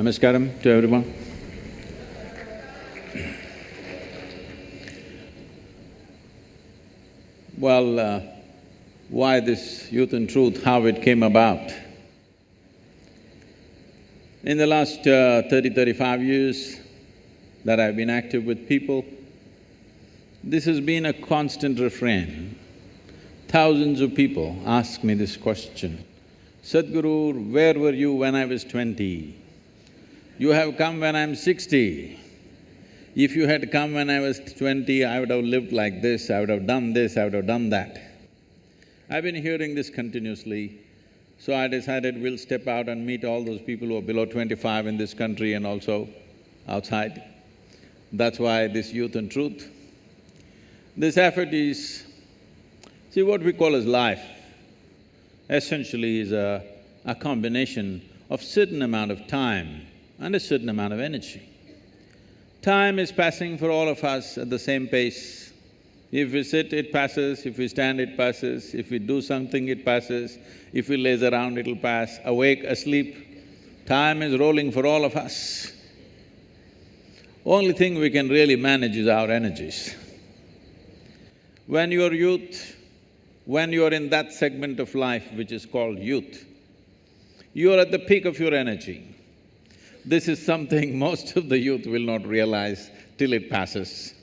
Namaskaram to everyone. Well, why this Youth and Truth, how it came about? In the last 35 years that I've been active with people, this has been a constant refrain. Thousands of people ask me this question, Sadhguru, where were you when I was 20? You have come when I'm 60. If you had come when I was 20, I would have lived like this, I would have done this, I would have done that. I've been hearing this continuously, so I decided we'll step out and meet all those people who are below 25 in this country and also outside. That's why this Youth and Truth. This effort is… see, what we call as life essentially is a combination of certain amount of time and a certain amount of energy. Time is passing for all of us at the same pace. If we sit, it passes, if we stand, it passes, if we do something, it passes, if we laze around, it'll pass, awake, asleep, time is rolling for all of us. Only thing we can really manage is our energies. When you're youth, when you're in that segment of life which is called youth, you're at the peak of your energy. This is something most of the youth will not realize till it passes.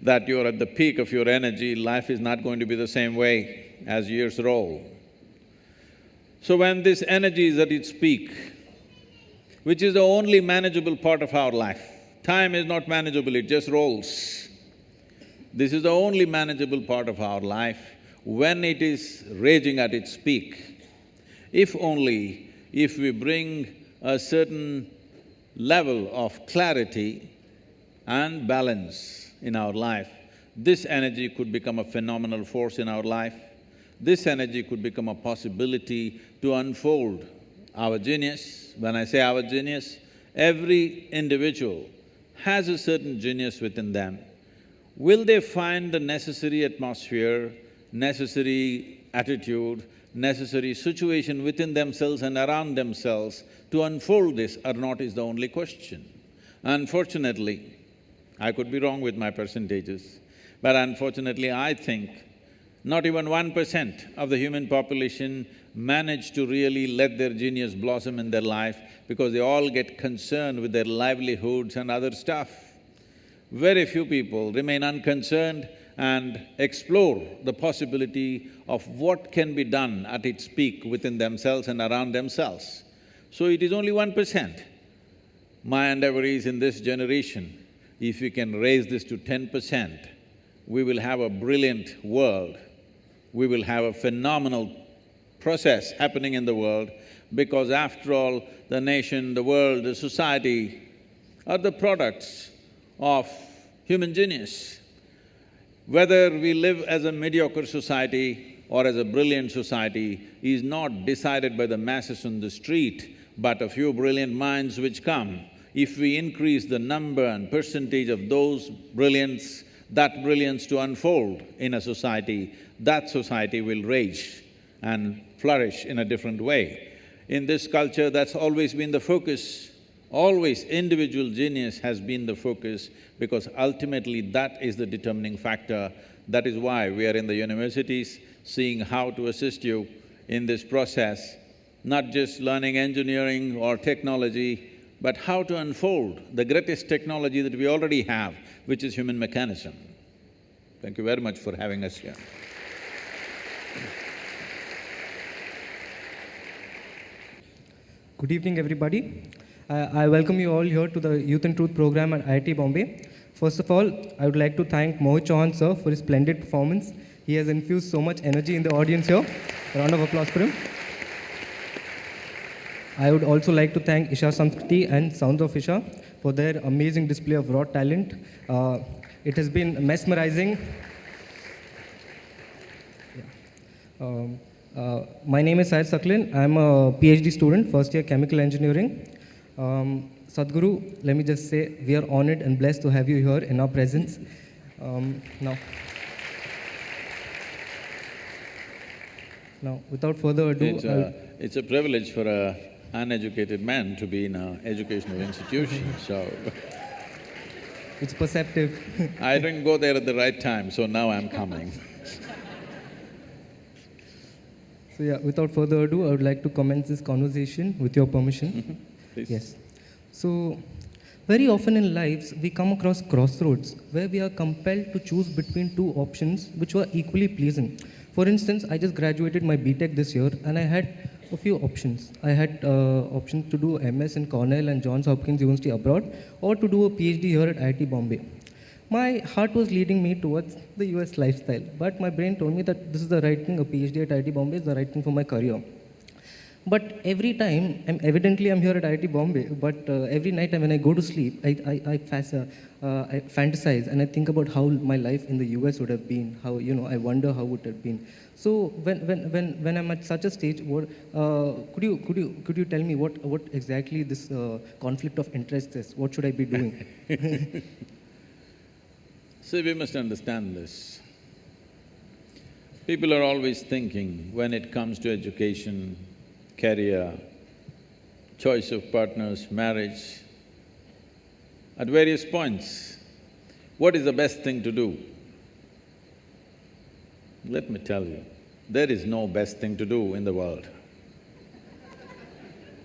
That you're at the peak of your energy, life is not going to be the same way as years roll. So when this energy is at its peak, which is the only manageable part of our life, time is not manageable, it just rolls. This is the only manageable part of our life when it is raging at its peak. If we bring a certain level of clarity and balance in our life, this energy could become a phenomenal force in our life. This energy could become a possibility to unfold our genius. When I say our genius, every individual has a certain genius within them. Will they find the necessary atmosphere, necessary attitude, necessary situation within themselves and around themselves to unfold this or not is the only question. Unfortunately, I could be wrong with my percentages, but unfortunately I think not even 1% of the human population manage to really let their genius blossom in their life because they all get concerned with their livelihoods and other stuff. Very few people remain unconcerned and explore the possibility of what can be done at its peak within themselves and around themselves. So it is only 1%. My endeavor is in this generation, if we can raise this to 10%, we will have a brilliant world. We will have a phenomenal process happening in the world because after all, the nation, the world, the society are the products of human genius. Whether we live as a mediocre society or as a brilliant society is not decided by the masses on the street, but a few brilliant minds which come. If we increase the number and percentage of those brilliance, that brilliance to unfold in a society, that society will rage and flourish in a different way. In this culture, that's always been the focus. Always individual genius has been the focus because ultimately that is the determining factor. That is why we are in the universities, seeing how to assist you in this process, not just learning engineering or technology, but how to unfold the greatest technology that we already have, which is human mechanism. Thank you very much for having us here. Good evening, everybody. I welcome you all here to the Youth and Truth program at IIT Bombay. First of all, I would like to thank Mohit Chauhan sir for his splendid performance. He has infused so much energy in the audience here. A round of applause for him. I would also like to thank Isha Samskriti and Sounds of Isha for their amazing display of raw talent. It has been mesmerizing. My name is Syed Saklin. I'm a PhD student, first year chemical engineering. Sadhguru, let me just say, we are honored and blessed to have you here in our presence. Now, without further ado… It's a privilege for a uneducated man to be in an educational institution, so It's perceptive. I didn't go there at the right time, so now I'm coming. So yeah, without further ado, I would like to commence this conversation with your permission. Please. Yes. So, very often in lives, we come across crossroads where we are compelled to choose between two options which were equally pleasing. For instance, I just graduated my BTech this year and I had a few options. I had options to do MS in Cornell and Johns Hopkins University abroad or to do a PhD here at IIT Bombay. My heart was leading me towards the US lifestyle, but my brain told me that this is the right thing, a PhD at IIT Bombay is the right thing for my career. But every time, evidently I'm here at IIT Bombay, but every night when I go to sleep, I fantasize and I think about how my life in the US would have been, how, I wonder how it would have been. So when I'm at such a stage, could you tell me what exactly this conflict of interest is? What should I be doing? See, we must understand this. People are always thinking when it comes to education, career, choice of partners, marriage, at various points, what is the best thing to do? Let me tell you, there is no best thing to do in the world.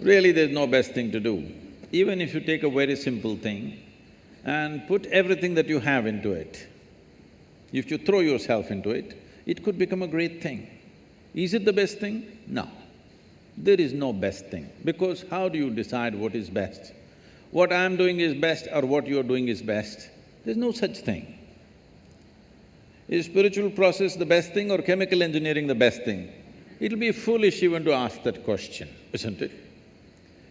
Really, there's no best thing to do. Even if you take a very simple thing and put everything that you have into it, if you throw yourself into it, it could become a great thing. Is it the best thing? No. There is no best thing, because how do you decide what is best? What I'm doing is best or what you're doing is best? There's no such thing. Is spiritual process the best thing or chemical engineering the best thing? It'll be foolish even to ask that question, isn't it?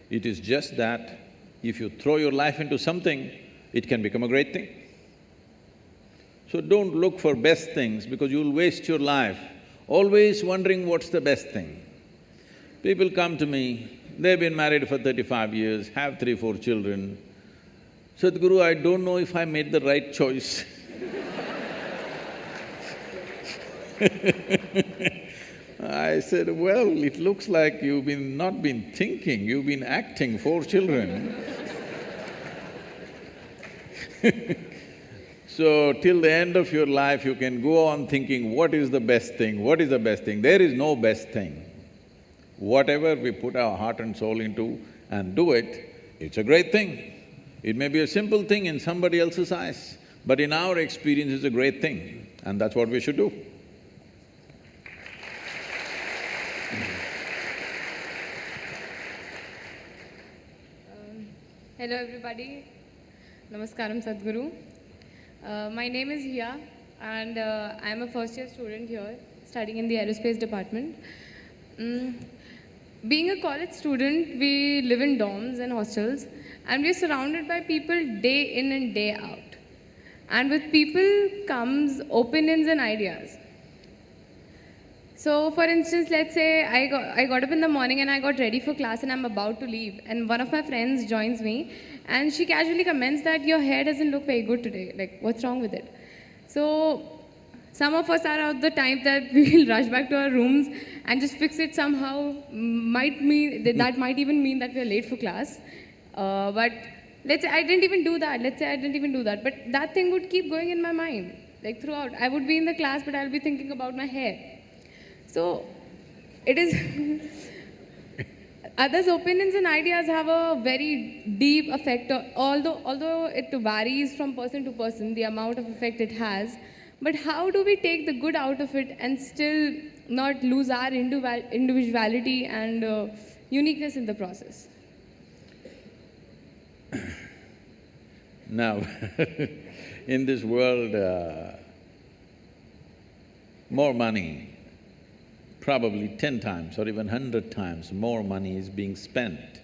It is just that if you throw your life into something, it can become a great thing. So don't look for best things because you'll waste your life always wondering what's the best thing. People come to me, they've been married for 35 years, have 3, 4 children. Sadhguru, I don't know if I made the right choice. I said, well, it looks like you've not been thinking, you've been acting 4 children. So, till the end of your life, you can go on thinking, what is the best thing, what is the best thing? There is no best thing. Whatever we put our heart and soul into and do it, it's a great thing. It may be a simple thing in somebody else's eyes, but in our experience it's a great thing, and that's what we should do. Hello everybody, Namaskaram Sadhguru. My name is Hiya and I am a first year student here studying in the aerospace department. Being a college student, we live in dorms and hostels and we are surrounded by people day in and day out. And with people comes opinions and ideas. So for instance, let's say I got up in the morning and I got ready for class and I'm about to leave and one of my friends joins me and she casually comments that your hair doesn't look very good today, like what's wrong with it? So some of us are of the type that we will rush back to our rooms and just fix it somehow, that might even mean that we are late for class. But let's say I didn't even do that, but that thing would keep going in my mind, like throughout. I would be in the class, but I'll be thinking about my hair. So, it is… Others' opinions and ideas have a very deep effect, although it varies from person to person, the amount of effect it has. But how do we take the good out of it and still not lose our individuality and uniqueness in the process? Now, in this world, more money, probably 10 times or even 100 times more money is being spent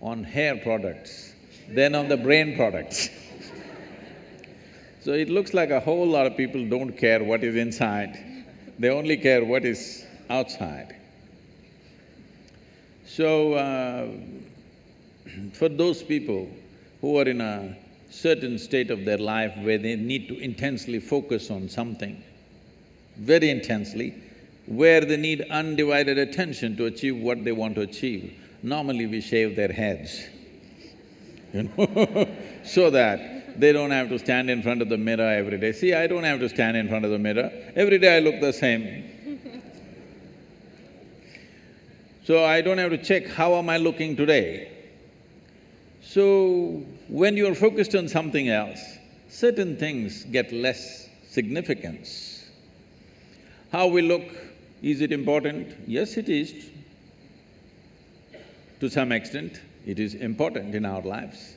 on hair products than on the brain products. So it looks like a whole lot of people don't care what is inside, they only care what is outside. So, for those people who are in a certain state of their life where they need to intensely focus on something, very intensely, where they need undivided attention to achieve what they want to achieve, normally we shave their heads, you know, so that they don't have to stand in front of the mirror every day. See, I don't have to stand in front of the mirror, every day I look the same. So I don't have to check how am I looking today. So when you're focused on something else, certain things get less significance. How we look, is it important? Yes, it is. To some extent, it is important in our lives.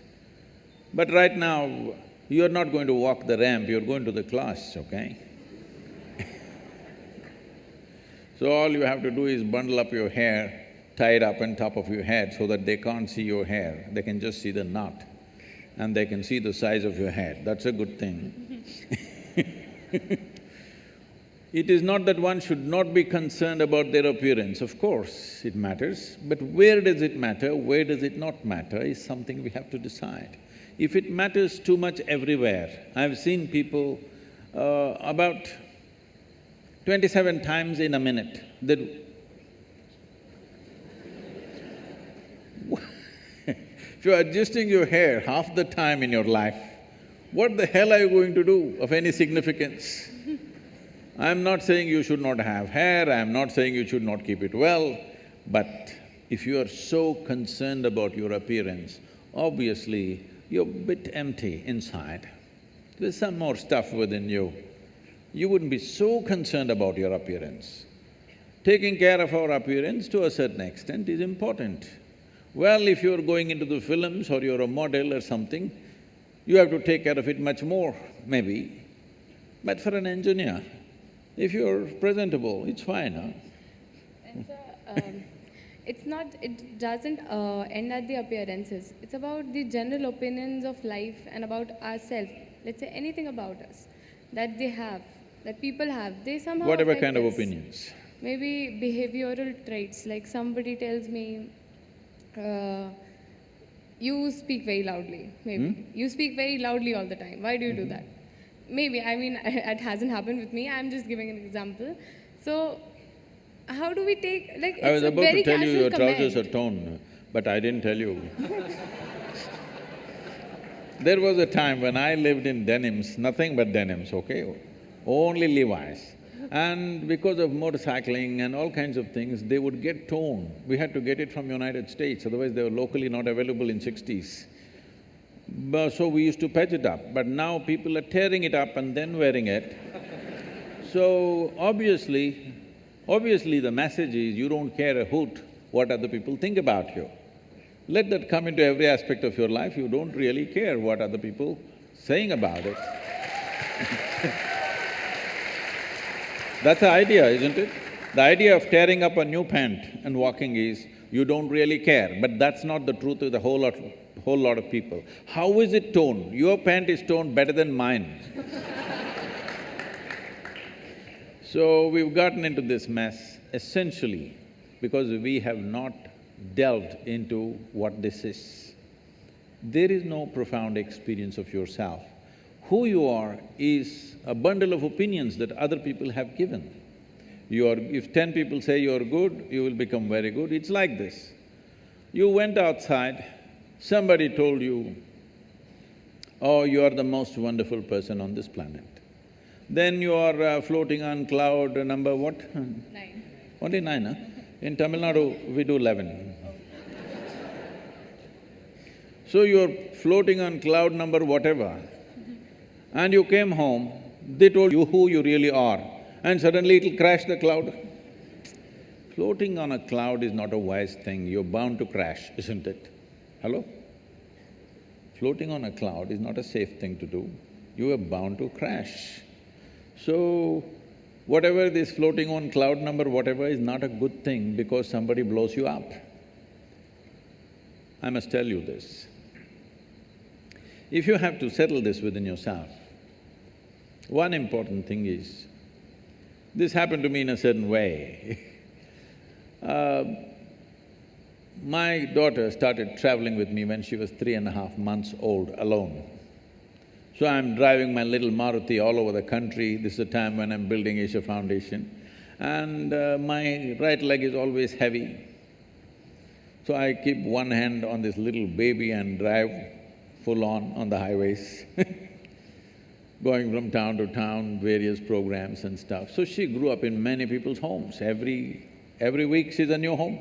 But right now, you're not going to walk the ramp, you're going to the class, okay? So all you have to do is bundle up your hair, tie it up on top of your head so that they can't see your hair, they can just see the knot and they can see the size of your head. That's a good thing. It is not that one should not be concerned about their appearance, of course it matters, but where does it matter, where does it not matter is something we have to decide. If it matters too much everywhere, I've seen people about 27 times in a minute, they if you're adjusting your hair half the time in your life, what the hell are you going to do of any significance? I'm not saying you should not have hair, I'm not saying you should not keep it well, but if you are so concerned about your appearance, obviously you're a bit empty inside. There's some more stuff within you. You wouldn't be so concerned about your appearance. Taking care of our appearance to a certain extent is important. Well, if you're going into the films or you're a model or something, you have to take care of it much more, maybe. But for an engineer, if you're presentable, it's fine, huh? And so, it doesn't end at the appearances. It's about the general opinions of life and about ourselves. Let's say anything about us that they have, that people have, they somehow Whatever affect kind of us. opinions. Maybe behavioral traits, like somebody tells me, you speak very loudly, maybe. You speak very loudly all the time. Why do you do that? Maybe, I mean, it hasn't happened with me, I'm just giving an example. So, how do we take… like, I was it's a about very to tell you casual your trousers are comment. torn, but I didn't tell you. There was a time when I lived in denims, nothing but denims, okay? Only Levi's. And because of motorcycling and all kinds of things, they would get torn. We had to get it from United States, otherwise they were locally not available in 60s. So we used to patch it up, but now people are tearing it up and then wearing it. So obviously the message is you don't care a hoot what other people think about you. Let that come into every aspect of your life, you don't really care what other people saying about it. That's the idea, isn't it? The idea of tearing up a new pant and walking is, you don't really care, but that's not the truth with a whole lot of people. How is it torn? Your pant is torn better than mine. So we've gotten into this mess essentially because we have not delved into what this is. There is no profound experience of yourself. Who you are is a bundle of opinions that other people have given. If 10 people say you're good, you will become very good. It's like this. You went outside, somebody told you, oh, you are the most wonderful person on this planet. Then you are floating on cloud number what? 9. Only 9, huh? In Tamil Nadu, we do 11. So you're floating on cloud number whatever, and you came home, they told you who you really are, and suddenly it'll crash the cloud. Floating on a cloud is not a wise thing, you're bound to crash, isn't it? Hello? Floating on a cloud is not a safe thing to do, you are bound to crash. So, whatever this floating on cloud number whatever is not a good thing because somebody blows you up. I must tell you this. If you have to settle this within yourself, one important thing is, this happened to me in a certain way. My daughter started traveling with me when she was 3.5 months old alone. So I'm driving my little Maruti all over the country, this is the time when I'm building Asia Foundation, and my right leg is always heavy. So I keep one hand on this little baby and drive full on the highways going from town to town, various programs and stuff. So she grew up in many people's homes. Every week she's a new home.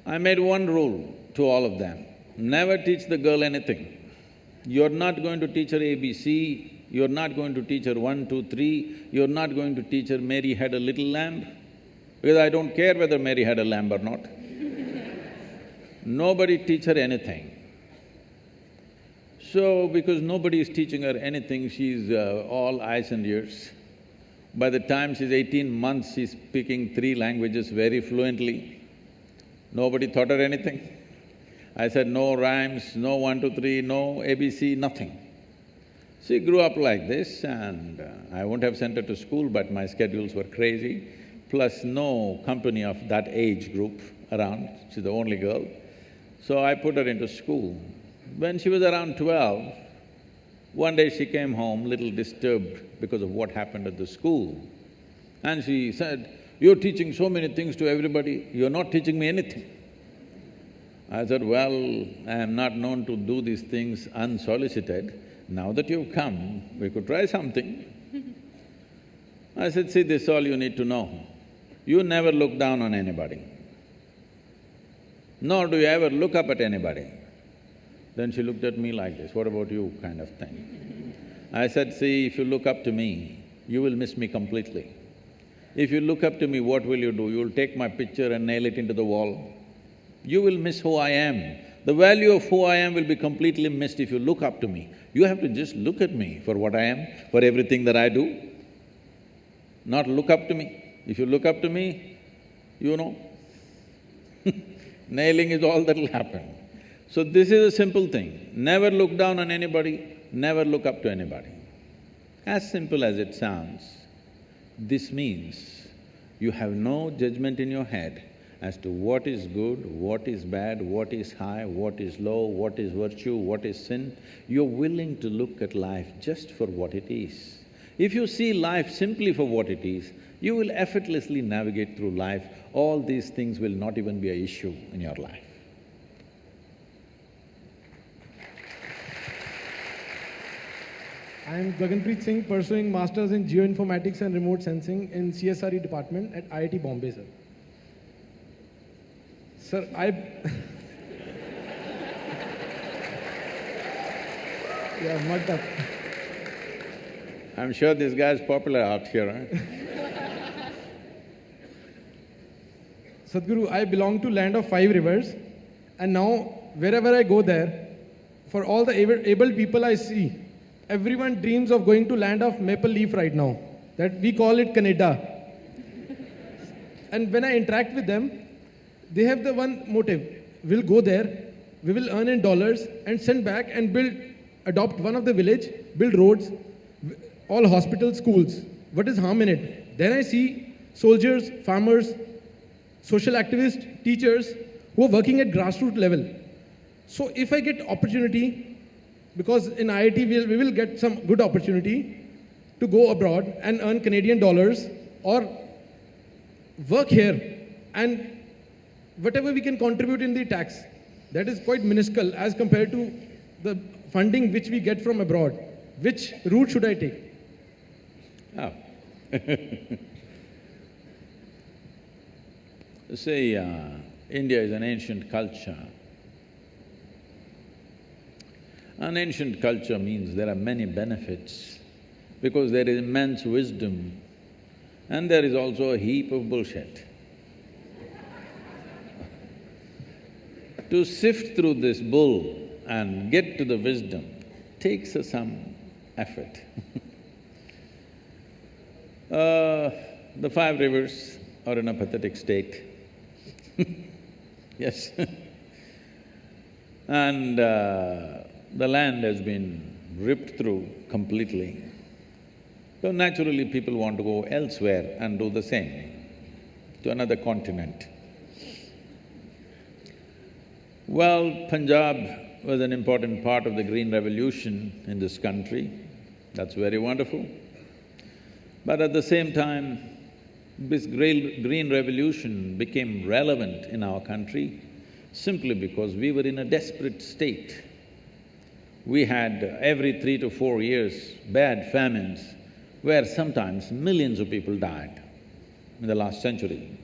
I made one rule to all of them, never teach the girl anything. You're not going to teach her ABC, you're not going to teach her 1, 2, 3, you're not going to teach her Mary had a little lamb, because I don't care whether Mary had a lamb or not. Nobody teach her anything. So, because nobody is teaching her anything, she's all eyes and ears. By the time she's 18 months, she's speaking 3 languages very fluently. Nobody taught her anything. I said, no rhymes, no 1, 2, 3, no ABC, nothing. She grew up like this and I wouldn't have sent her to school, but my schedules were crazy, plus no company of that age group around, she's the only girl. So I put her into school. When she was around 12, one day she came home little disturbed because of what happened at the school. And she said, you're teaching so many things to everybody, you're not teaching me anything. I said, well, I am not known to do these things unsolicited. Now that you've come, we could try something. I said, see, this is all you need to know. You never look down on anybody, nor do you ever look up at anybody. Then she looked at me like this, what about you, kind of thing. I said, see, if you look up to me, you will miss me completely. If you look up to me, what will you do? You'll take my picture and nail it into the wall. You will miss who I am. The value of who I am will be completely missed if you look up to me. You have to just look at me for what I am, for everything that I do, not look up to me. If you look up to me, you know, nailing is all that'll happen. So this is a simple thing, never look down on anybody, never look up to anybody. As simple as it sounds, this means you have no judgment in your head as to what is good, what is bad, what is high, what is low, what is virtue, what is sin. You're willing to look at life just for what it is. If you see life simply for what it is, you will effortlessly navigate through life. All these things will not even be an issue in your life. I am Gaganpreet Singh, pursuing Masters in Geoinformatics and Remote Sensing in CSRE department at IIT Bombay, sir. Sir, Yeah, mugged up. I'm sure this guy's popular out here, huh? Sadhguru, I belong to land of 5 rivers, and now wherever I go there, for all the able people I see, everyone dreams of going to land of maple leaf right now, that we call it Canada. And when I interact with them, they have the one motive, we'll go there, we will earn in dollars and send back and adopt one of the village, build roads, all hospitals, schools. What is harm in it? Then I see soldiers, farmers, social activists, teachers who are working at grassroots level. So if I get opportunity, because in IIT we will get some good opportunity to go abroad and earn Canadian dollars or work here, and whatever we can contribute in the tax, that is quite minuscule as compared to the funding which we get from abroad. Which route should I take? Oh. See, India is an ancient culture. An ancient culture means there are many benefits because there is immense wisdom and there is also a heap of bullshit. To sift through this bull and get to the wisdom takes some effort. The 5 rivers are in a pathetic state. Yes. And the land has been ripped through completely. So naturally people want to go elsewhere and do the same, to another continent. Well, Punjab was an important part of the Green Revolution in this country. That's very wonderful. But at the same time, This green revolution became relevant in our country simply because we were in a desperate state. We had every 3 to 4 years bad famines where sometimes millions of people died in the last century.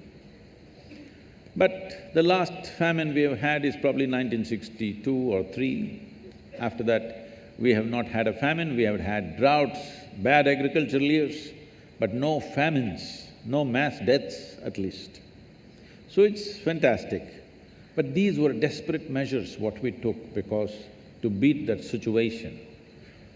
But the last famine we have had is probably 1962 or 3. After that, we have not had a famine, we have had droughts, bad agricultural years, but no famines, no mass deaths at least. So it's fantastic. But these were desperate measures what we took because to beat that situation.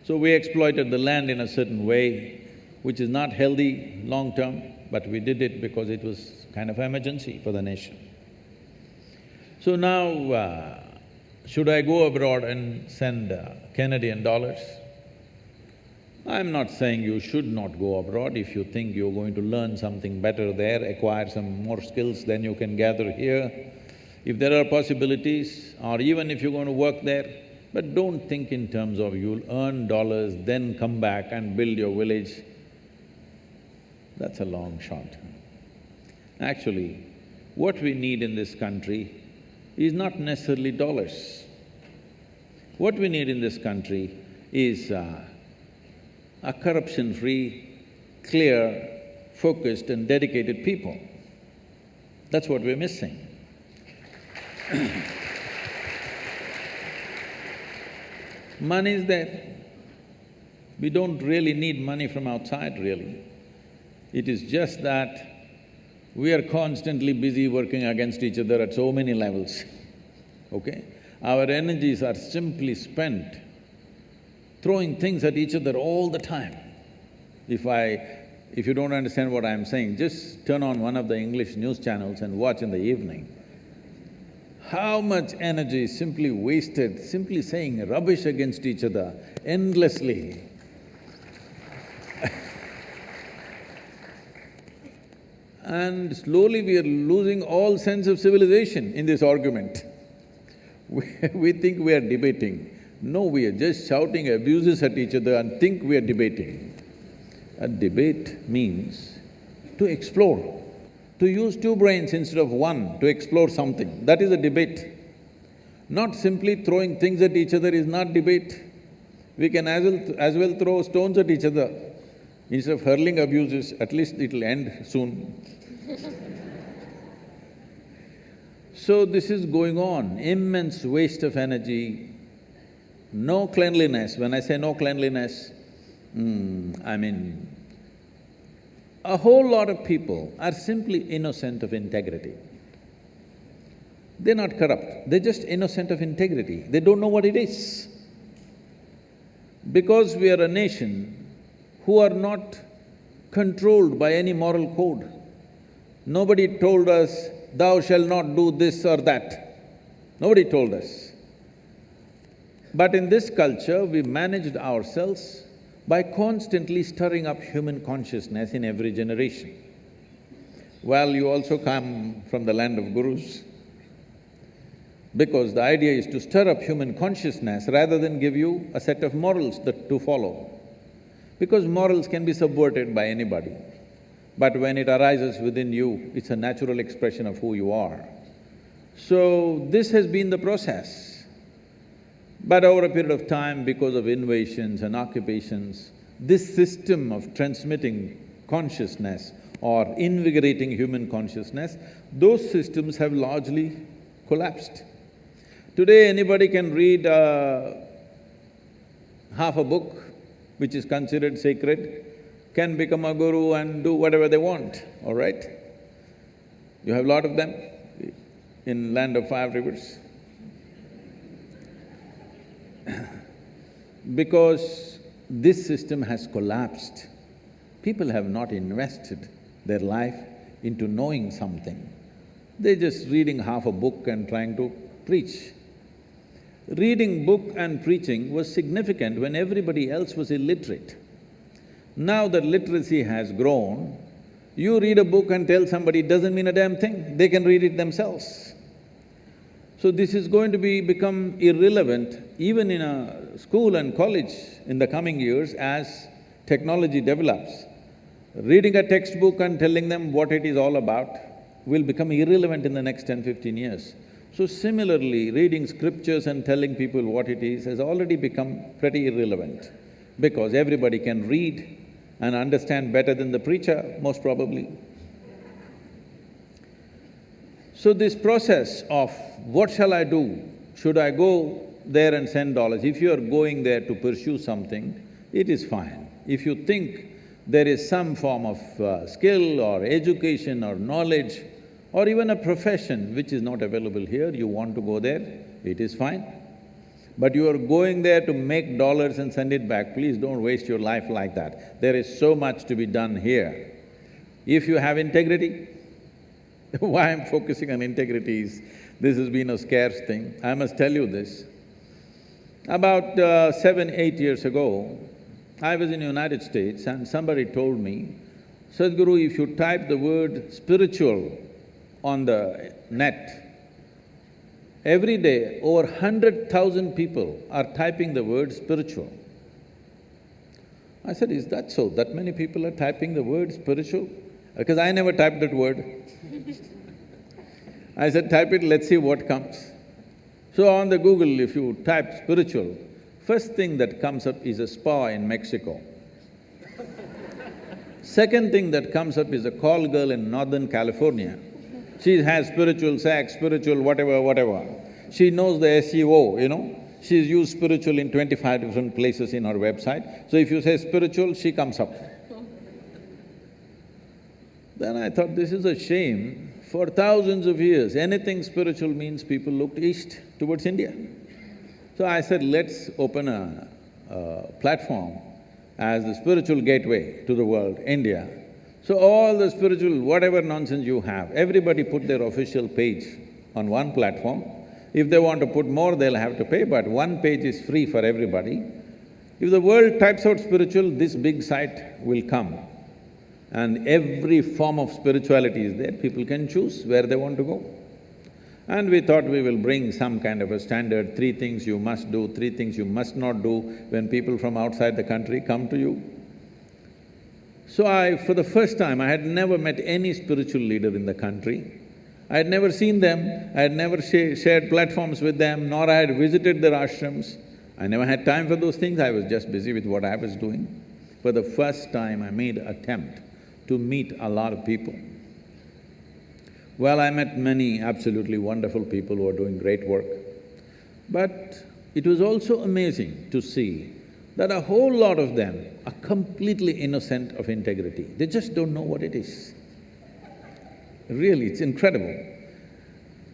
So we exploited the land in a certain way, which is not healthy long-term, but we did it because it was kind of emergency for the nation. So now, should I go abroad and send Canadian dollars? I'm not saying you should not go abroad. If you think you're going to learn something better there, acquire some more skills, then you can gather here. If there are possibilities, or even if you're going to work there, but don't think in terms of you'll earn dollars, then come back and build your village. That's a long shot. Actually, what we need in this country is not necessarily dollars. What we need in this country is a corruption-free, clear, focused and dedicated people. That's what we're missing. Money is there. We don't really need money from outside, really. It is just that we are constantly busy working against each other at so many levels, okay? Our energies are simply spent throwing things at each other all the time. If you don't understand what I'm saying, just turn on one of the English news channels and watch in the evening. How much energy is simply wasted, simply saying rubbish against each other endlessly. And slowly we are losing all sense of civilization in this argument. We think we are debating. No, we are just shouting abuses at each other and think we are debating. A debate means to explore, to use 2 brains instead of 1 to explore something. That is a debate. Not simply throwing things at each other is not debate. We can as well throw stones at each other. Instead of hurling abuses, at least it'll end soon. So this is going on, immense waste of energy, no cleanliness. When I say no cleanliness, I mean, a whole lot of people are simply innocent of integrity. They're not corrupt, they're just innocent of integrity. They don't know what it is. Because we are a nation who are not controlled by any moral code. Nobody told us, thou shalt not do this or that. Nobody told us. But in this culture, we managed ourselves by constantly stirring up human consciousness in every generation. Well, you also come from the land of gurus, because the idea is to stir up human consciousness rather than give you a set of morals to follow. Because morals can be subverted by anybody, but when it arises within you, it's a natural expression of who you are. So, this has been the process. But over a period of time, because of invasions and occupations, this system of transmitting consciousness or invigorating human consciousness, those systems have largely collapsed. Today, anybody can read half a book, which is considered sacred, can become a guru and do whatever they want, all right? You have a lot of them in land of 5 rivers. Because this system has collapsed, people have not invested their life into knowing something. They're just reading half a book and trying to preach. Reading book and preaching was significant when everybody else was illiterate. Now that literacy has grown, you read a book and tell somebody it doesn't mean a damn thing, they can read it themselves. So this is going to become irrelevant even in a school and college in the coming years as technology develops. Reading a textbook and telling them what it is all about will become irrelevant in the next 10–15 years. So similarly, reading scriptures and telling people what it is has already become pretty irrelevant, because everybody can read and understand better than the preacher, most probably. So this process of what shall I do? Should I go there and send dollars? If you are going there to pursue something, it is fine. If you think there is some form of skill or education or knowledge or even a profession which is not available here, you want to go there, it is fine. But you are going there to make dollars and send it back, please don't waste your life like that. There is so much to be done here. If you have integrity, why I'm focusing on integrity is, this has been a scarce thing. I must tell you this. About 7–8 years ago, I was in the United States and somebody told me, Sadhguru, if you type the word spiritual on the net, every day over 100,000 people are typing the word spiritual. I said, is that so? That many people are typing the word spiritual? Because I never typed that word. I said, type it, let's see what comes. So on the Google, if you type spiritual, first thing that comes up is a spa in Mexico. Second thing that comes up is a call girl in Northern California. She has spiritual sex, spiritual whatever. She knows the SEO, you know. She's used spiritual in 25 different places in her website. So if you say spiritual, she comes up. Then I thought, this is a shame. For thousands of years, anything spiritual means people looked east towards India. So I said, let's open a platform as the spiritual gateway to the world, India. So all the spiritual, whatever nonsense you have, everybody put their official page on one platform. If they want to put more, they'll have to pay, but one page is free for everybody. If the world types out spiritual, this big site will come. And every form of spirituality is there, people can choose where they want to go. And we thought we will bring some kind of a standard, 3 things you must do, 3 things you must not do when people from outside the country come to you. So for the first time, I had never met any spiritual leader in the country. I had never seen them, I had never shared platforms with them, nor I had visited their ashrams. I never had time for those things, I was just busy with what I was doing. For the first time, I made an attempt to meet a lot of people. Well, I met many absolutely wonderful people who are doing great work. But it was also amazing to see that a whole lot of them are completely innocent of integrity. They just don't know what it is. Really, it's incredible.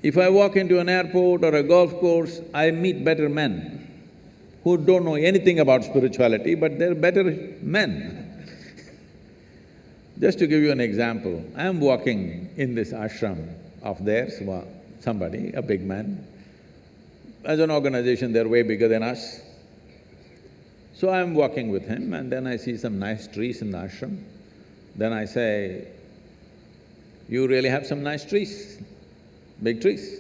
If I walk into an airport or a golf course, I meet better men who don't know anything about spirituality, but they're better men. Just to give you an example, I'm walking in this ashram of theirs, somebody, a big man. As an organization, they're way bigger than us. So I'm walking with him and then I see some nice trees in the ashram. Then I say, you really have some nice trees, big trees.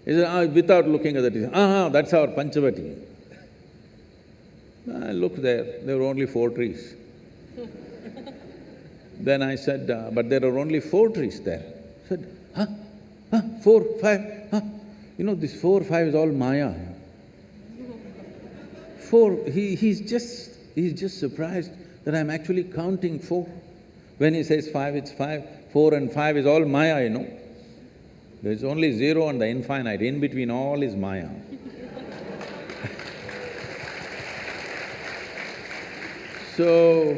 He said, without looking at the trees, that's our Panchavati. I looked there were only 4 trees. Then I said, but there are only 4 trees there. I said, 4, 5, You know, this 4, 5 is all Maya. 4, he's just surprised that I'm actually counting 4. When he says 5, it's 5, 4 and 5 is all Maya, you know. There's only 0 and the infinite, in between all is Maya. So,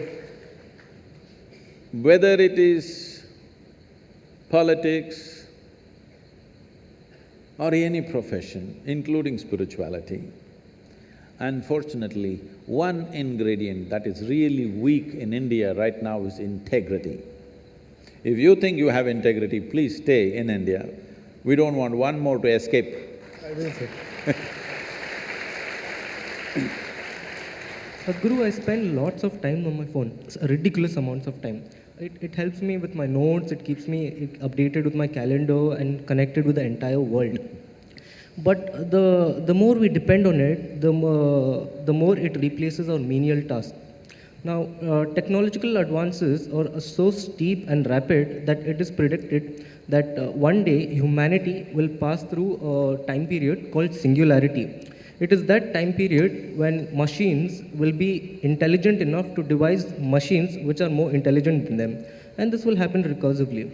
whether it is politics or any profession, including spirituality, unfortunately, one ingredient that is really weak in India right now is integrity. If you think you have integrity, please stay in India. We don't want one more to escape. I will say. Sadhguru, I spend lots of time on my phone, ridiculous amounts of time. It helps me with my notes, it keeps me updated with my calendar and connected with the entire world. But the more we depend on it, the more it replaces our menial tasks. Now, technological advances are so steep and rapid that it is predicted that one day humanity will pass through a time period called singularity. It is that time period when machines will be intelligent enough to devise machines which are more intelligent than them. And this will happen recursively.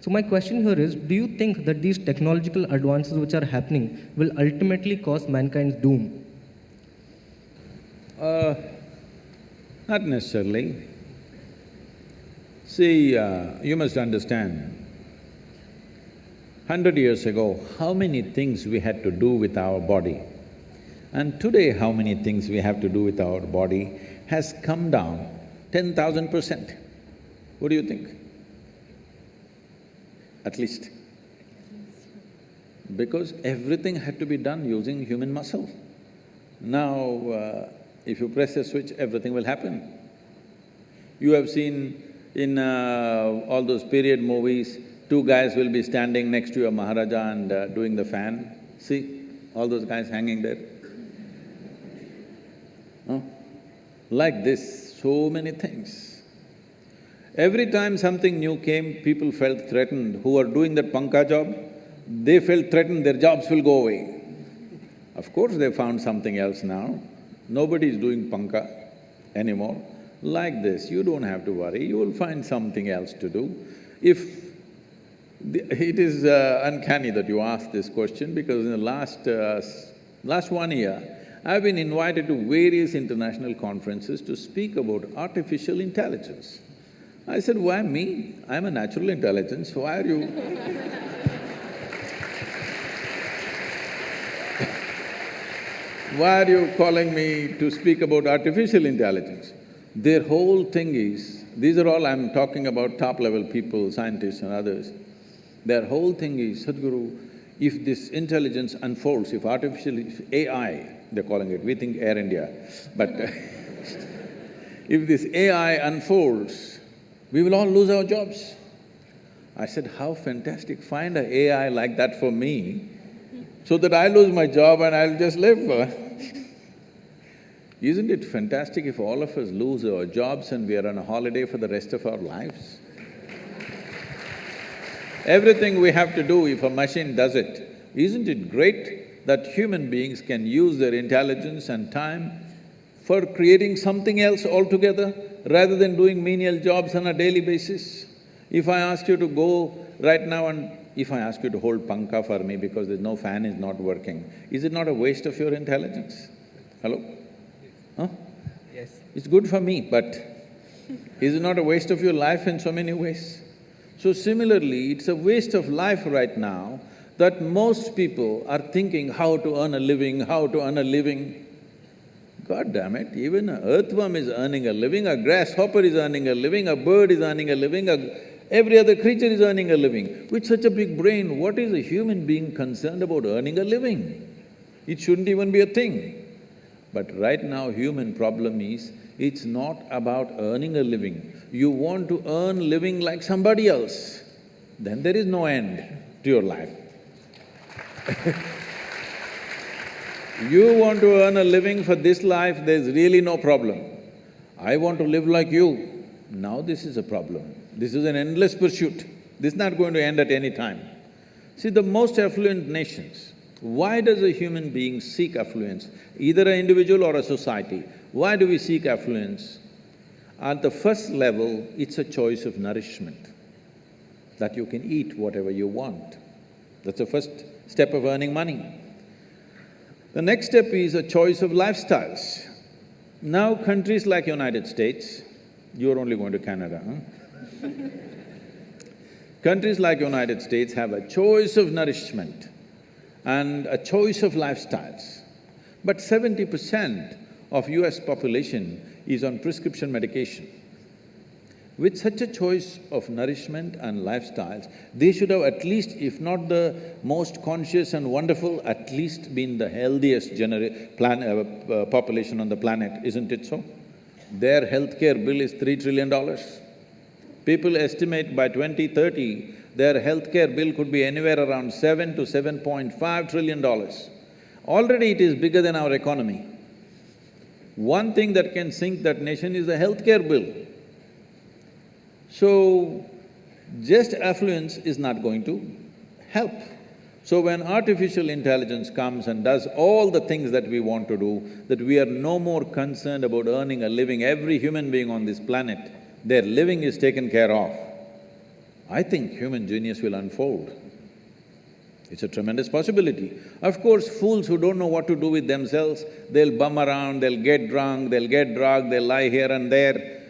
So my question here is, do you think that these technological advances which are happening will ultimately cause mankind's doom? Not necessarily. See, you must understand, 100 years ago, how many things we had to do with our body, and today how many things we have to do with our body has come down 10,000%. What do you think? At least. Because everything had to be done using human muscle. Now, if you press a switch, everything will happen. You have seen in all those period movies, two guys will be standing next to a Maharaja and doing the fan. See, all those guys hanging there. Huh? Like this, so many things. Every time something new came, people felt threatened. Who are doing that panka job, they felt threatened, their jobs will go away. Of course, they found something else now. Nobody is doing panka anymore. Like this, you don't have to worry, you will find something else to do. It is uncanny that you asked this question, because in the last 1 year, I've been invited to various international conferences to speak about artificial intelligence. I said, why me? I'm a natural intelligence, why are you… Why are you calling me to speak about artificial intelligence? Their whole thing is, these are all I'm talking about top-level people, scientists and others. Their whole thing is, Sadhguru, if this intelligence unfolds, if AI, they're calling it, we think Air India, but if this AI unfolds, we will all lose our jobs. I said, how fantastic, find an AI like that for me, so that I lose my job and I'll just live. Isn't it fantastic if all of us lose our jobs and we are on a holiday for the rest of our lives? Everything we have to do, if a machine does it, isn't it great that human beings can use their intelligence and time for creating something else altogether, rather than doing menial jobs on a daily basis? If I ask you to go right now and if I ask you to hold panka for me because there's no fan is not working, is it not a waste of your intelligence? Hello? Huh? Yes. It's good for me, but is it not a waste of your life in so many ways? So similarly, it's a waste of life right now that most people are thinking how to earn a living, how to earn a living. God damn it, even an earthworm is earning a living, a grasshopper is earning a living, a bird is earning a living, every other creature is earning a living. With such a big brain, what is a human being concerned about earning a living? It shouldn't even be a thing. But right now, human problem is, it's not about earning a living. You want to earn living like somebody else, then there is no end to your life. You want to earn a living for this life, there's really no problem. I want to live like you, now this is a problem. This is an endless pursuit. This is not going to end at any time. See, the most affluent nations, why does a human being seek affluence? Either an individual or a society. Why do we seek affluence? At the first level, it's a choice of nourishment, that you can eat whatever you want. That's the first step of earning money. The next step is a choice of lifestyles. Now countries like United States, you're only going to Canada, huh? Countries like United States have a choice of nourishment and a choice of lifestyles. But 70% of US population is on prescription medication. With such a choice of nourishment and lifestyles, they should have at least, if not the most conscious and wonderful, at least been the healthiest population on the planet, isn't it so? Their healthcare bill is $3 trillion. People estimate by 2030, their healthcare bill could be anywhere around $7 to $7.5 trillion. Already it is bigger than our economy. One thing that can sink that nation is the healthcare bill. So, just affluence is not going to help. So when artificial intelligence comes and does all the things that we want to do, that we are no more concerned about earning a living, every human being on this planet, their living is taken care of, I think human genius will unfold. It's a tremendous possibility. Of course, fools who don't know what to do with themselves, they'll bum around, they'll get drunk, they'll get drugged, they'll lie here and there,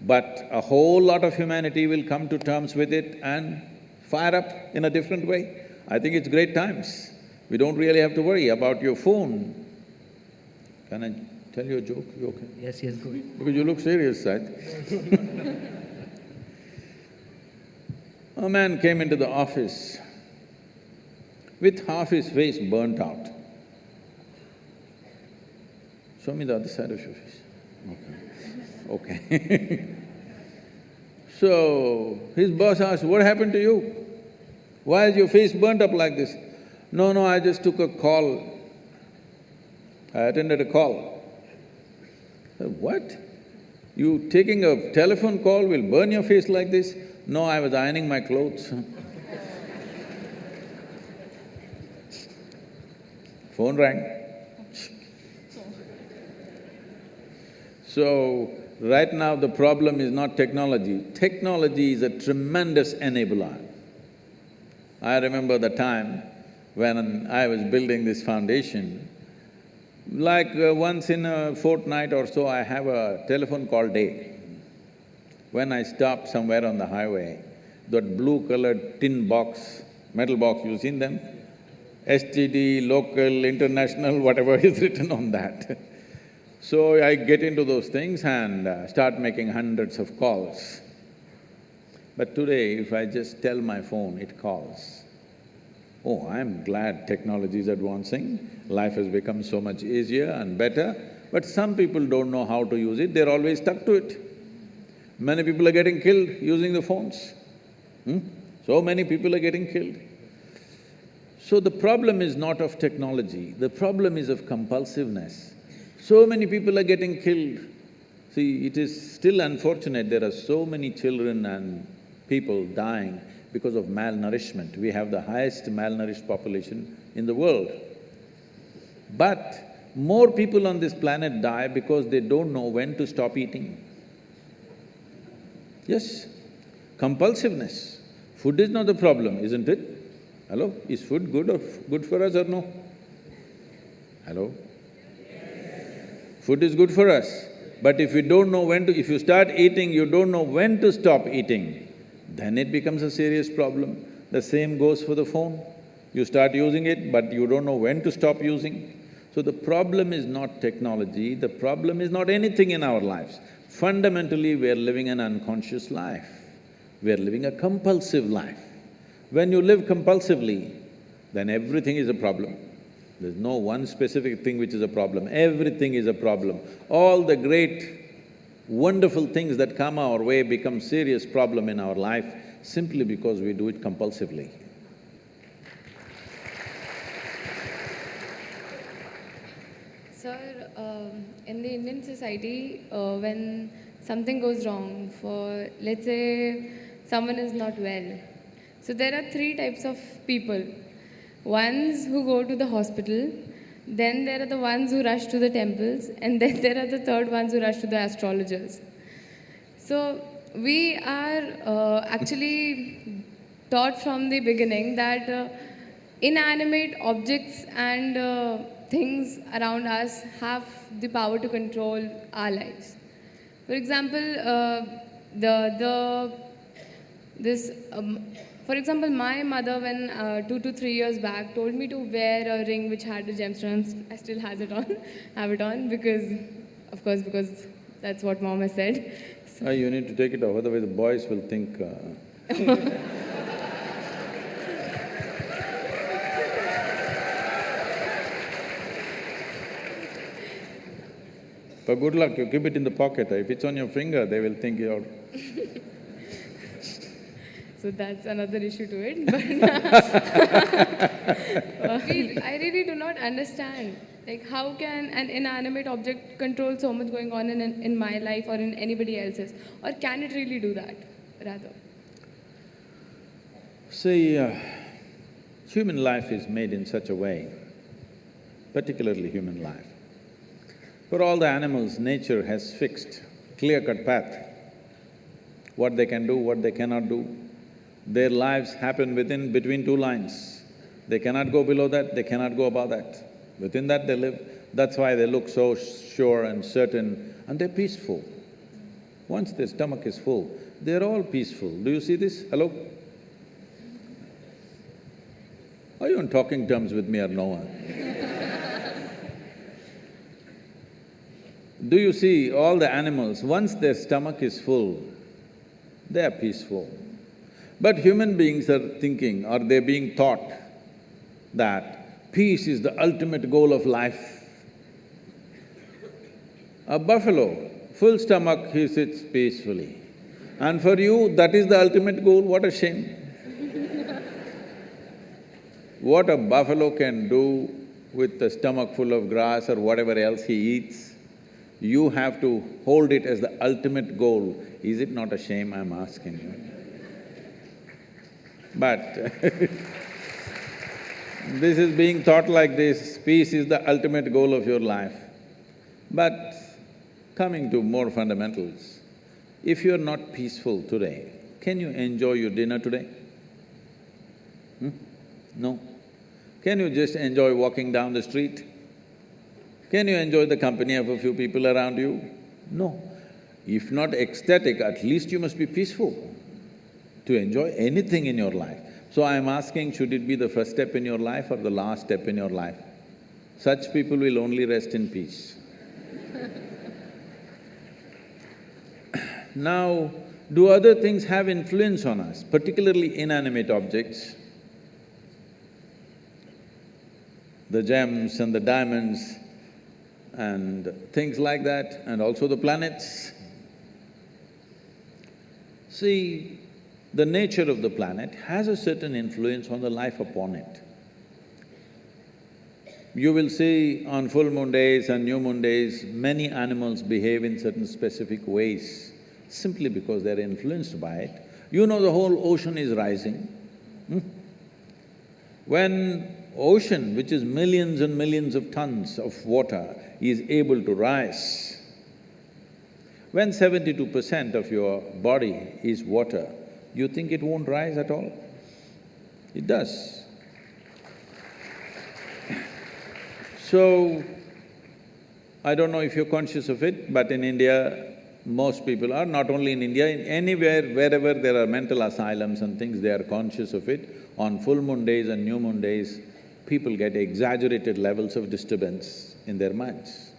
but a whole lot of humanity will come to terms with it and fire up in a different way. I think it's great times. We don't really have to worry about your phone. Can I tell you a joke? You okay? Yes, go ahead. Because you look serious, Sat. A man came into the office with half his face burnt out. Show me the other side of your face. Okay. Okay. So, his boss asked, "What happened to you? Why is your face burnt up like this?" No, I just took a call. I attended a call. I said, "What? You taking a telephone call will burn your face like this?" "No, I was ironing my clothes." Phone rang. So, right now the problem is not technology. Technology is a tremendous enabler. I remember the time when I was building this foundation, like once in a fortnight or so, I have a telephone call day. When I stop somewhere on the highway, that blue-colored tin box, metal box, you've seen them? STD, local, international, whatever is written on that. So I get into those things and start making hundreds of calls. But today, if I just tell my phone, it calls. Oh, I'm glad technology is advancing, life has become so much easier and better, but some people don't know how to use it, they're always stuck to it. Many people are getting killed using the phones. So many people are getting killed. So the problem is not of technology, the problem is of compulsiveness. So many people are getting killed. See, it is still unfortunate there are so many children and people dying because of malnourishment. We have the highest malnourished population in the world. But more people on this planet die because they don't know when to stop eating. Yes, compulsiveness. Food is not the problem, isn't it? Hello? Is food good for us or no? Hello? Food is good for us, but if you don't know when to… if you start eating, you don't know when to stop eating, then it becomes a serious problem. The same goes for the phone. You start using it, but you don't know when to stop using. So the problem is not technology, the problem is not anything in our lives. Fundamentally, we are living an unconscious life. We are living a compulsive life. When you live compulsively, then everything is a problem. There's no one specific thing which is a problem, everything is a problem. All the great, wonderful things that come our way become serious problem in our life simply because we do it compulsively. Sir, in the Indian society, when something goes wrong, for let's say someone is not well, so there are three types of people. Ones who go to the hospital, then there are the ones who rush to the temples, and then there are the third ones who rush to the astrologers. So we are actually taught from the beginning that inanimate objects and things around us have the power to control our lives. For example, for example, my mother, when 2 to 3 years back, told me to wear a ring which had the gemstones. I still have it on, because, of course, because that's what mom has said. So You need to take it off, otherwise the boys will think… But good luck, you keep it in the pocket. If it's on your finger, they will think you're… So that's another issue to it, but I really do not understand Like, how can an inanimate object control so much going on in my life or in anybody else's? Or can it really do that, rather? See, human life is made in such a way, particularly human life. For all the animals, nature has fixed clear-cut path, what they can do, what they cannot do. Their lives happen between two lines. They cannot go below that, they cannot go above that. Within that they live. That's why they look so sure and certain, and they're peaceful. Once their stomach is full, they're all peaceful. Do you see this? Hello? Are you on talking terms with me or no? Do you see all the animals, once their stomach is full, they are peaceful. But human beings are thinking, or they're being taught that peace is the ultimate goal of life. A buffalo, full stomach, he sits peacefully. And for you, that is the ultimate goal, what a shame. What a buffalo can do with a stomach full of grass or whatever else he eats, you have to hold it as the ultimate goal. Is it not a shame, I'm asking you? But this is being taught like this, peace is the ultimate goal of your life. But coming to more fundamentals, if you're not peaceful today, can you enjoy your dinner today? No. Can you just enjoy walking down the street? Can you enjoy the company of a few people around you? No. If not ecstatic, at least you must be peaceful to enjoy anything in your life. So I'm asking, should it be the first step in your life or the last step in your life? Such people will only rest in peace. Now, do other things have influence on us, particularly inanimate objects? The gems and the diamonds and things like that, and also the planets. See, the nature of the planet has a certain influence on the life upon it. You will see on full moon days and new moon days, many animals behave in certain specific ways, simply because they're influenced by it. You know the whole ocean is rising. When ocean, which is millions and millions of tons of water, is able to rise, when 72% of your body is water, you think it won't rise at all? It does. So, I don't know if you're conscious of it, but in India, most people are, not only in India, in anywhere, wherever there are mental asylums and things, they are conscious of it. On full moon days and new moon days, people get exaggerated levels of disturbance in their minds.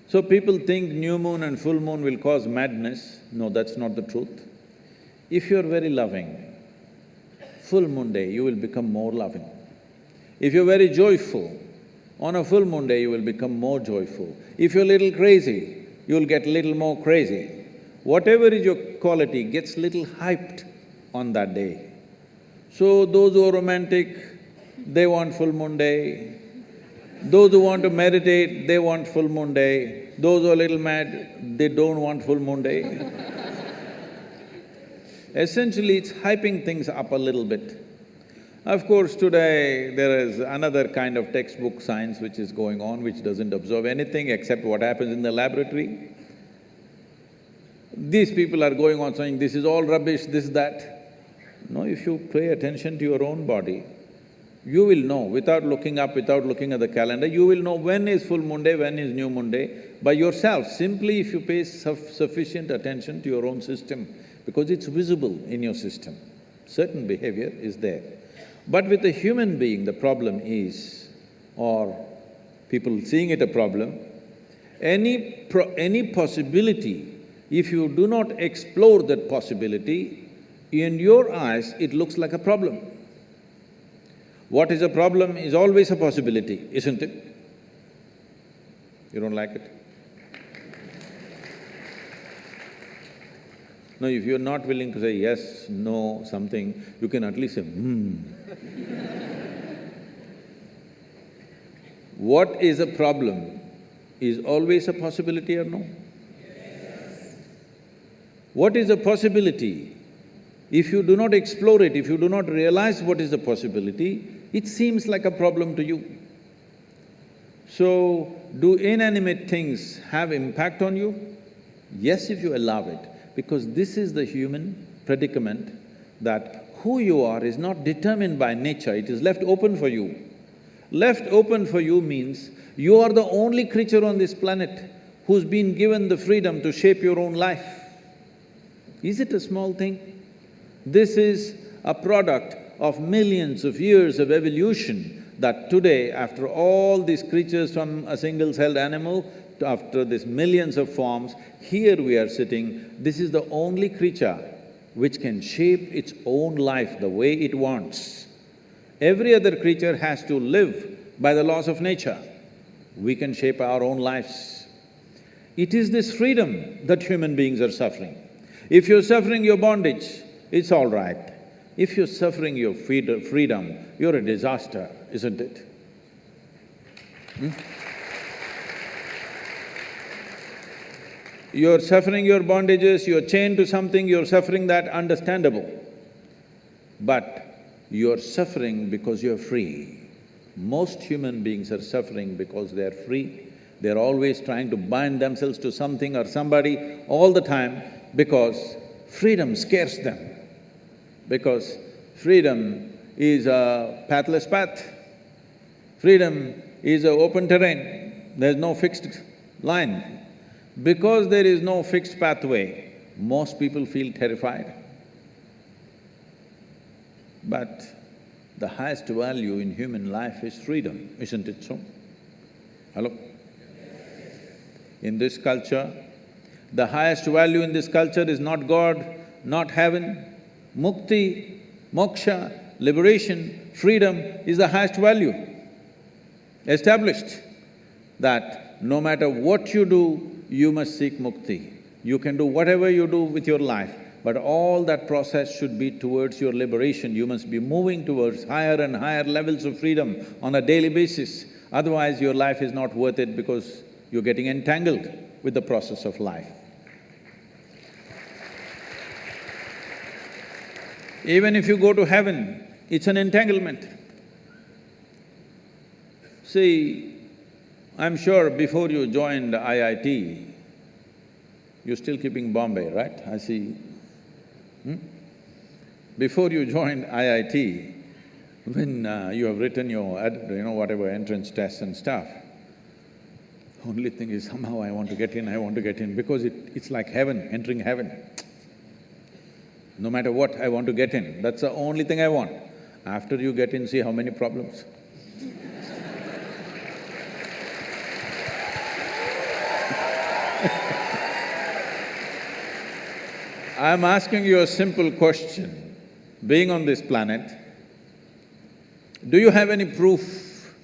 So people think new moon and full moon will cause madness. No, that's not the truth. If you're very loving, full moon day you will become more loving. If you're very joyful, on a full moon day you will become more joyful. If you're a little crazy, you'll get little more crazy. Whatever is your quality gets little hyped on that day. So those who are romantic, they want full moon day. Those who want to meditate, they want full moon day. Those who are a little mad, they don't want full moon day. Essentially, it's hyping things up a little bit. Of course, today there is another kind of textbook science which is going on, which doesn't observe anything except what happens in the laboratory. These people are going on saying, this is all rubbish, this, that. No, if you pay attention to your own body, you will know, without looking up, without looking at the calendar, you will know when is full moon day, when is new moon day, by yourself, simply if you pay sufficient attention to your own system, because it's visible in your system. Certain behavior is there. But with a human being, the problem is, or people seeing it a problem, any possibility, if you do not explore that possibility, in your eyes, it looks like a problem. What is a problem is always a possibility, isn't it? You don't like it? No, if you're not willing to say yes, no, something, you can at least say, what is a problem is always a possibility or no? What is a possibility? If you do not explore it, if you do not realize what is the possibility, it seems like a problem to you. So, do inanimate things have impact on you? Yes, if you allow it, because this is the human predicament that who you are is not determined by nature, it is left open for you. Left open for you means you are the only creature on this planet who's been given the freedom to shape your own life. Is it a small thing? This is a product of millions of years of evolution that today, after all these creatures from a single-celled animal, after these millions of forms, here we are sitting, this is the only creature which can shape its own life the way it wants. Every other creature has to live by the laws of nature. We can shape our own lives. It is this freedom that human beings are suffering. If you're suffering your bondage, it's all right. If you're suffering your freedom, you're a disaster, isn't it? You're suffering your bondages, you're chained to something, you're suffering that, understandable. But you're suffering because you're free. Most human beings are suffering because they're free. They're always trying to bind themselves to something or somebody all the time because freedom scares them. Because freedom is a pathless path. Freedom is an open terrain, there's no fixed line. Because there is no fixed pathway, most people feel terrified. But the highest value in human life is freedom, isn't it so? Hello? In this culture, the highest value in this culture is not God, not heaven. Mukti, moksha, liberation, freedom is the highest value. Established that no matter what you do, you must seek mukti. You can do whatever you do with your life, but all that process should be towards your liberation. You must be moving towards higher and higher levels of freedom on a daily basis. Otherwise, your life is not worth it because you're getting entangled with the process of life. Even if you go to heaven, it's an entanglement. See, I'm sure before you joined IIT, you're still keeping Bombay, right? I see. Before you joined IIT, when you have written your whatever entrance tests and stuff, only thing is somehow I want to get in, because it's like heaven, entering heaven. No matter what, I want to get in, that's the only thing I want. After you get in, see how many problems. I'm asking you a simple question. Being on this planet, do you have any proof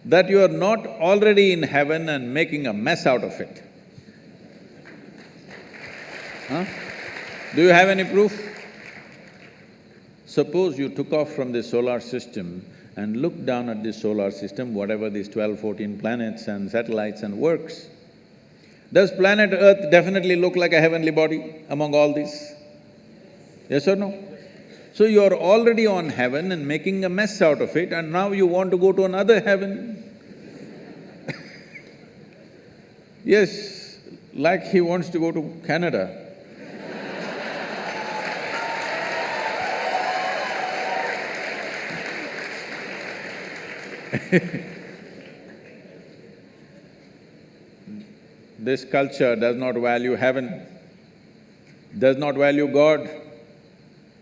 that you are not already in heaven and making a mess out of it? Huh? Do you have any proof? Suppose you took off from the solar system and looked down at the solar system, whatever these 12, 14 planets and satellites and works. Does planet Earth definitely look like a heavenly body among all these? Yes or no? So you're already on heaven and making a mess out of it, and now you want to go to another heaven. Yes, like he wants to go to Canada. This culture does not value heaven, does not value God,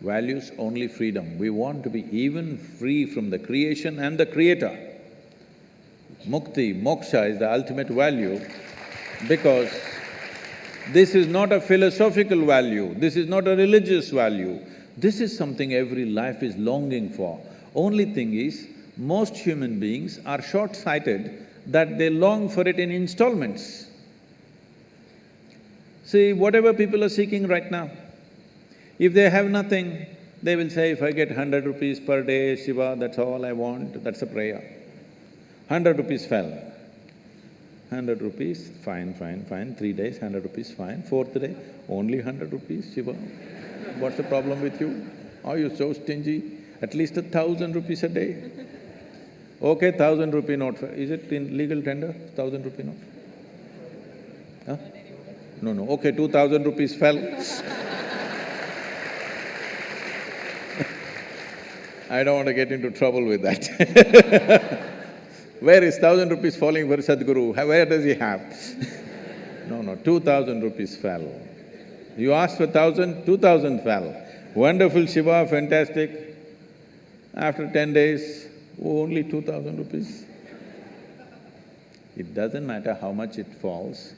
values only freedom. We want to be even free from the creation and the creator. Mukti, moksha is the ultimate value because this is not a philosophical value, this is not a religious value, this is something every life is longing for. Only thing is, most human beings are short-sighted that they long for it in installments. See, whatever people are seeking right now, if they have nothing, they will say, if I get 100 rupees per day, Shiva, that's all I want, that's a prayer. 100 rupees fell. 100 rupees, fine, fine, fine, 3 days, 100 rupees, fine. Fourth day, only 100 rupees, Shiva. What's the problem with you? Are you so stingy? At least 1,000 rupees a day. Okay, 1,000 rupee note, is it in legal tender, 1,000 rupee note? Huh? No, no, okay, 2,000 rupees fell. I don't want to get into trouble with that. Where is 1,000 rupees falling for Sadhguru? Where does he have? No, no, 2,000 rupees fell. You asked for 1,000, 2,000 fell. Wonderful Shiva, fantastic. After 10 days, only 2,000 rupees. It doesn't matter how much it falls,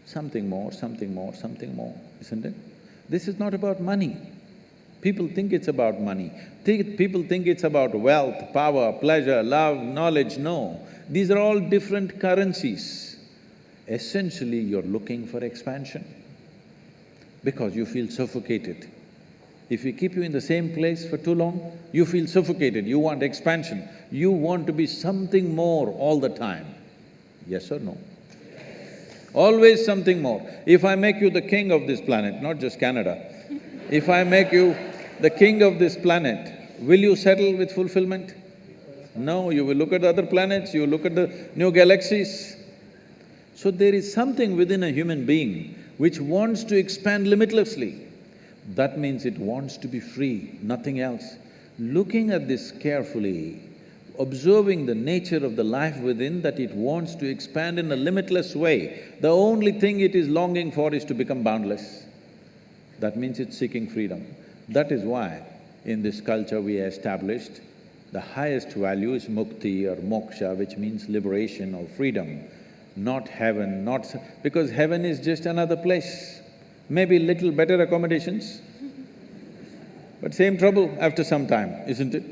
something more, something more, something more, isn't it? This is not about money. People think it's about money. People think it's about wealth, power, pleasure, love, knowledge. No, these are all different currencies. Essentially, you're looking for expansion because you feel suffocated. If we keep you in the same place for too long, you feel suffocated, you want expansion. You want to be something more all the time. Yes or no? Always something more. If I make you the king of this planet, not just Canada, if I make you the king of this planet, will you settle with fulfillment? No, you will look at the other planets, you look at the new galaxies. So there is something within a human being which wants to expand limitlessly. That means it wants to be free, nothing else. Looking at this carefully, observing the nature of the life within, that it wants to expand in a limitless way, the only thing it is longing for is to become boundless. That means it's seeking freedom. That is why in this culture we established the highest value is mukti or moksha, which means liberation or freedom, not heaven, not… because heaven is just another place. Maybe little better accommodations, but same trouble after some time, isn't it?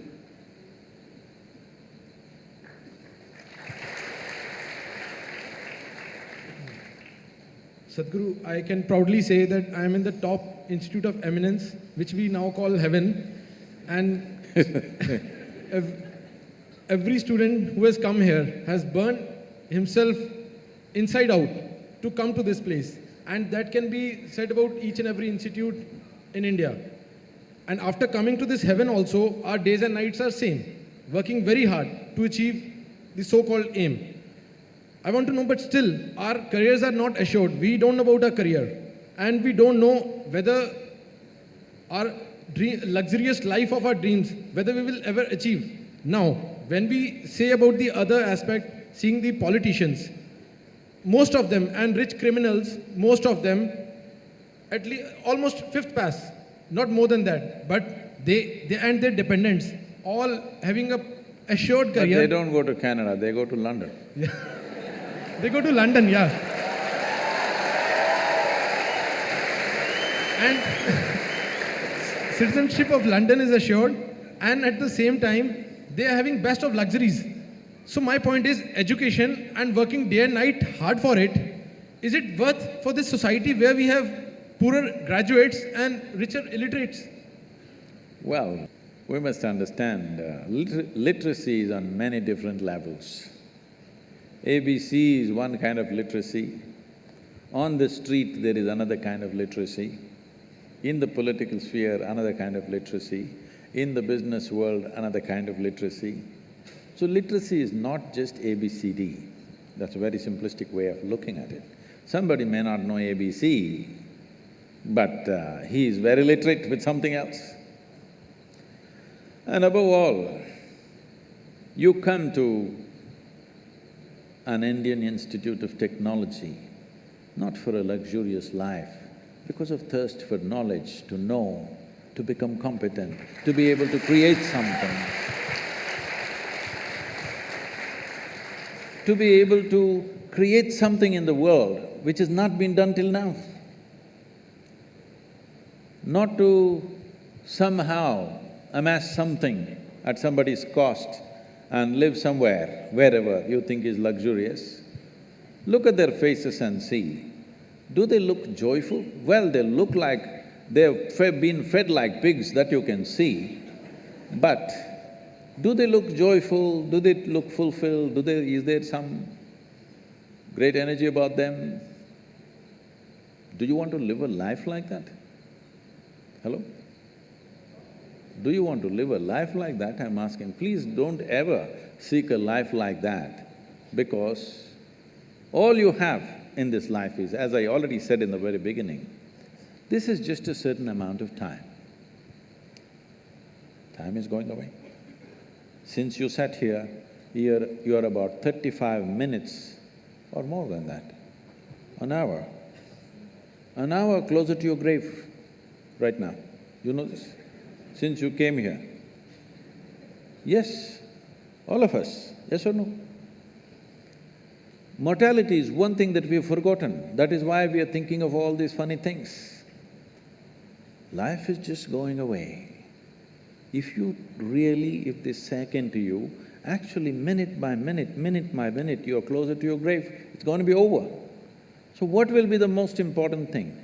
Sadhguru, I can proudly say that I am in the top institute of eminence, which we now call heaven, and every student who has come here has burnt himself inside out to come to this place, and that can be said about each and every institute in India. And after coming to this heaven also, our days and nights are same, working very hard to achieve the so-called aim. I want to know, but still, our careers are not assured. We don't know about our career, and we don't know whether our luxurious life of our dreams, whether we will ever achieve. Now, when we say about the other aspect, seeing the politicians, most of them, and rich criminals, most of them, at least almost fifth pass, not more than that, but they and their dependents, all having a assured career. But they don't go to Canada, they go to London. Yeah. They go to London, yeah. And citizenship of London is assured, and at the same time, they are having best of luxuries. So my point is, education and working day and night hard for it, is it worth for this society where we have poorer graduates and richer illiterates? Well, we must understand, literacy is on many different levels. ABC is one kind of literacy. On the street, there is another kind of literacy. In the political sphere, another kind of literacy. In the business world, another kind of literacy. So literacy is not just ABCD. That's a very simplistic way of looking at it. Somebody may not know ABC, but he is very literate with something else. And above all, you come to an Indian Institute of Technology, not for a luxurious life, because of thirst for knowledge, to know, to become competent, to be able to create something, to be able to create something in the world which has not been done till now. Not to somehow amass something at somebody's cost and live somewhere, wherever you think is luxurious. Look at their faces and see. Do they look joyful? Well, they look like they've been fed like pigs, that you can see. But Do they look joyful? Do they look fulfilled? Is there some great energy about them? Do you want to live a life like that? Hello? Do you want to live a life like that? I'm asking. Please don't ever seek a life like that, because all you have in this life is, as I already said in the very beginning, this is just a certain amount of time. Time is going away. Since you sat here, you're about 35 minutes or more than that, an hour closer to your grave right now. You know this? Since you came here. Yes, all of us, yes or no? Mortality is one thing that we've forgotten. That is why we are thinking of all these funny things. Life is just going away. If this second to you, actually minute by minute, you're closer to your grave, it's going to be over. So what will be the most important thing?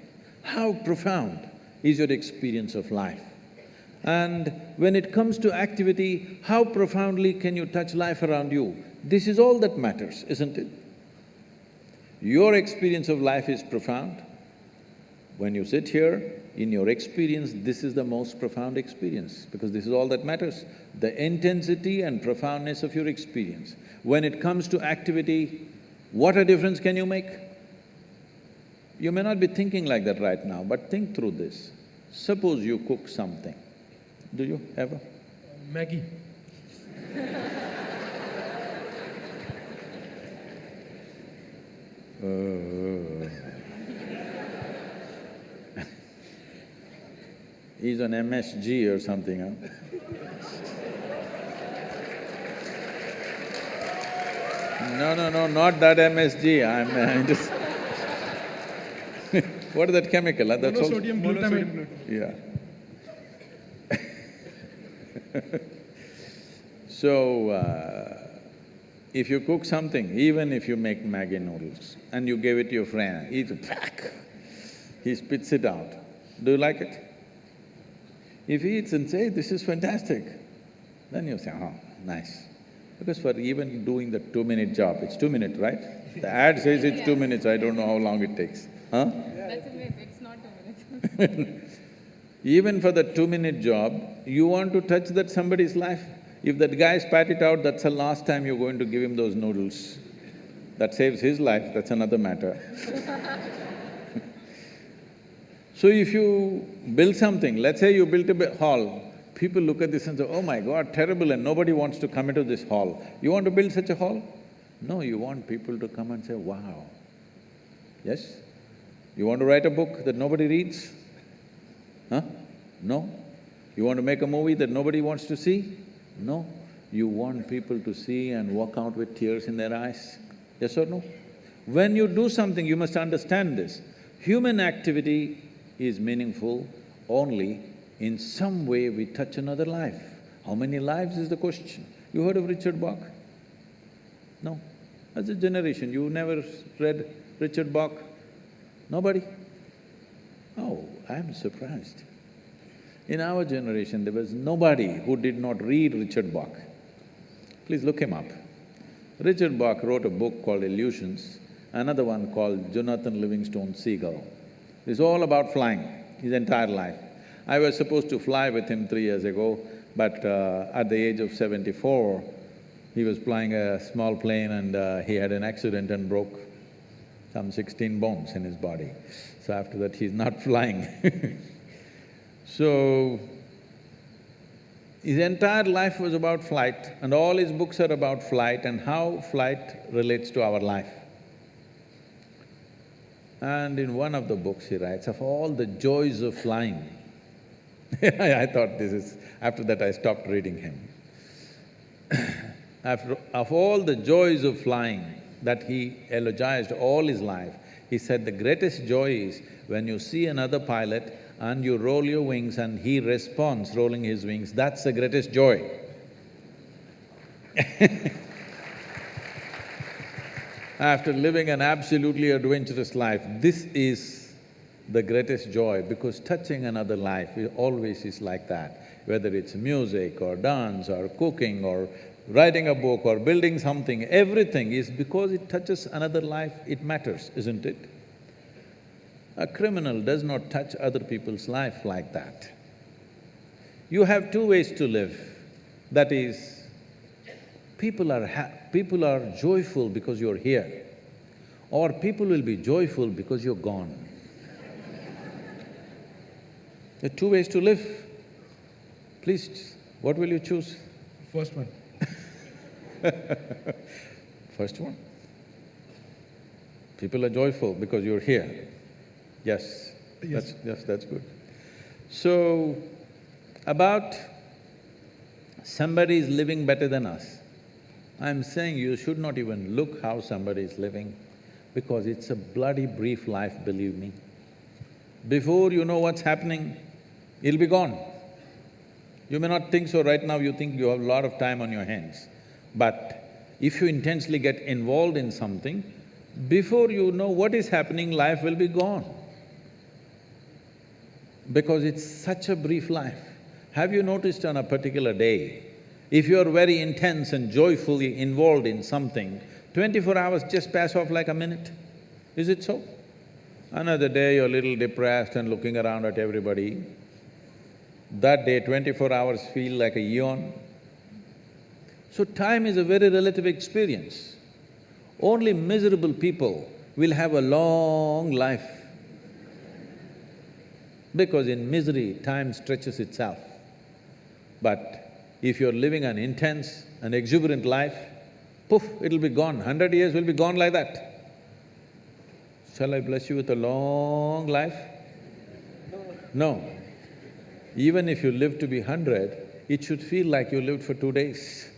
How profound is your experience of life? And when it comes to activity, how profoundly can you touch life around you? This is all that matters, isn't it? Your experience of life is profound. When you sit here, in your experience, this is the most profound experience, because this is all that matters, the intensity and profoundness of your experience. When it comes to activity, what a difference can you make? You may not be thinking like that right now, but think through this. Suppose you cook something. Do you ever? Maggie. He's on MSG or something, huh? No, not that MSG, I'm just what is that chemical, huh? That's also… Monosodium glutamate. Yeah. So, if you cook something, even if you make Maggi noodles and you gave it to your friend, he eats it, pack, he spits it out. Do you like it? If he eats and says, "This is fantastic," then you say, "Oh, nice." Because for even doing the 2-minute job, it's 2 minutes, right? The ad says it's 2 minutes, I don't know how long it takes, huh? That's a myth, it's not 2 minutes. Even for the 2-minute job, you want to touch that somebody's life. If that guy spat it out, that's the last time you're going to give him those noodles. That saves his life, that's another matter. So if you build something, let's say you built a hall, people look at this and say, "Oh my God, terrible," and nobody wants to come into this hall. You want to build such a hall? No, you want people to come and say, "Wow." Yes? You want to write a book that nobody reads? Huh? No? You want to make a movie that nobody wants to see? No. You want people to see and walk out with tears in their eyes? Yes or no? When you do something, you must understand this. Human activity is meaningful only in some way we touch another life. How many lives is the question? You heard of Richard Bach? No. As a generation, you never read Richard Bach? Nobody? Oh, I'm surprised. In our generation, there was nobody who did not read Richard Bach. Please look him up. Richard Bach wrote a book called Illusions, another one called Jonathan Livingstone Seagull. It's all about flying, his entire life. I was supposed to fly with him 3 years ago, but at the age of 74, he was flying a small plane and he had an accident and broke some 16 bones in his body. So after that, he's not flying. So, his entire life was about flight, and all his books are about flight and how flight relates to our life. And in one of the books he writes, of all the joys of flying, I thought this is… after that I stopped reading him. Of all the joys of flying that he eulogized all his life, he said the greatest joy is when you see another pilot and you roll your wings and he responds rolling his wings, that's the greatest joy. After living an absolutely adventurous life, this is the greatest joy, because touching another life always is like that. Whether it's music or dance or cooking or writing a book or building something, everything is because it touches another life, it matters, isn't it? A criminal does not touch other people's life like that. You have two ways to live. That is, people are joyful because you're here, or people will be joyful because you're gone. There are two ways to live. Please, what will you choose? First one. First one. People are joyful because you're here. Yes, Yes. that's good. So, about somebody is living better than us, I'm saying you should not even look how somebody is living, because it's a bloody brief life, believe me. Before you know what's happening, it'll be gone. You may not think so right now, you think you have a lot of time on your hands. But if you intensely get involved in something, before you know what is happening, life will be gone. Because it's such a brief life. Have you noticed on a particular day, if you're very intense and joyfully involved in something, 24 hours just pass off like a minute? Is it so? Another day you're a little depressed and looking around at everybody. That day, 24 hours feel like a eon. So time is a very relative experience. Only miserable people will have a long life, because in misery, time stretches itself. But if you're living an intense and exuberant life, poof, it'll be gone. 100 years will be gone like that. Shall I bless you with a long life? No. Even if you live to be 100, it should feel like you lived for 2 days.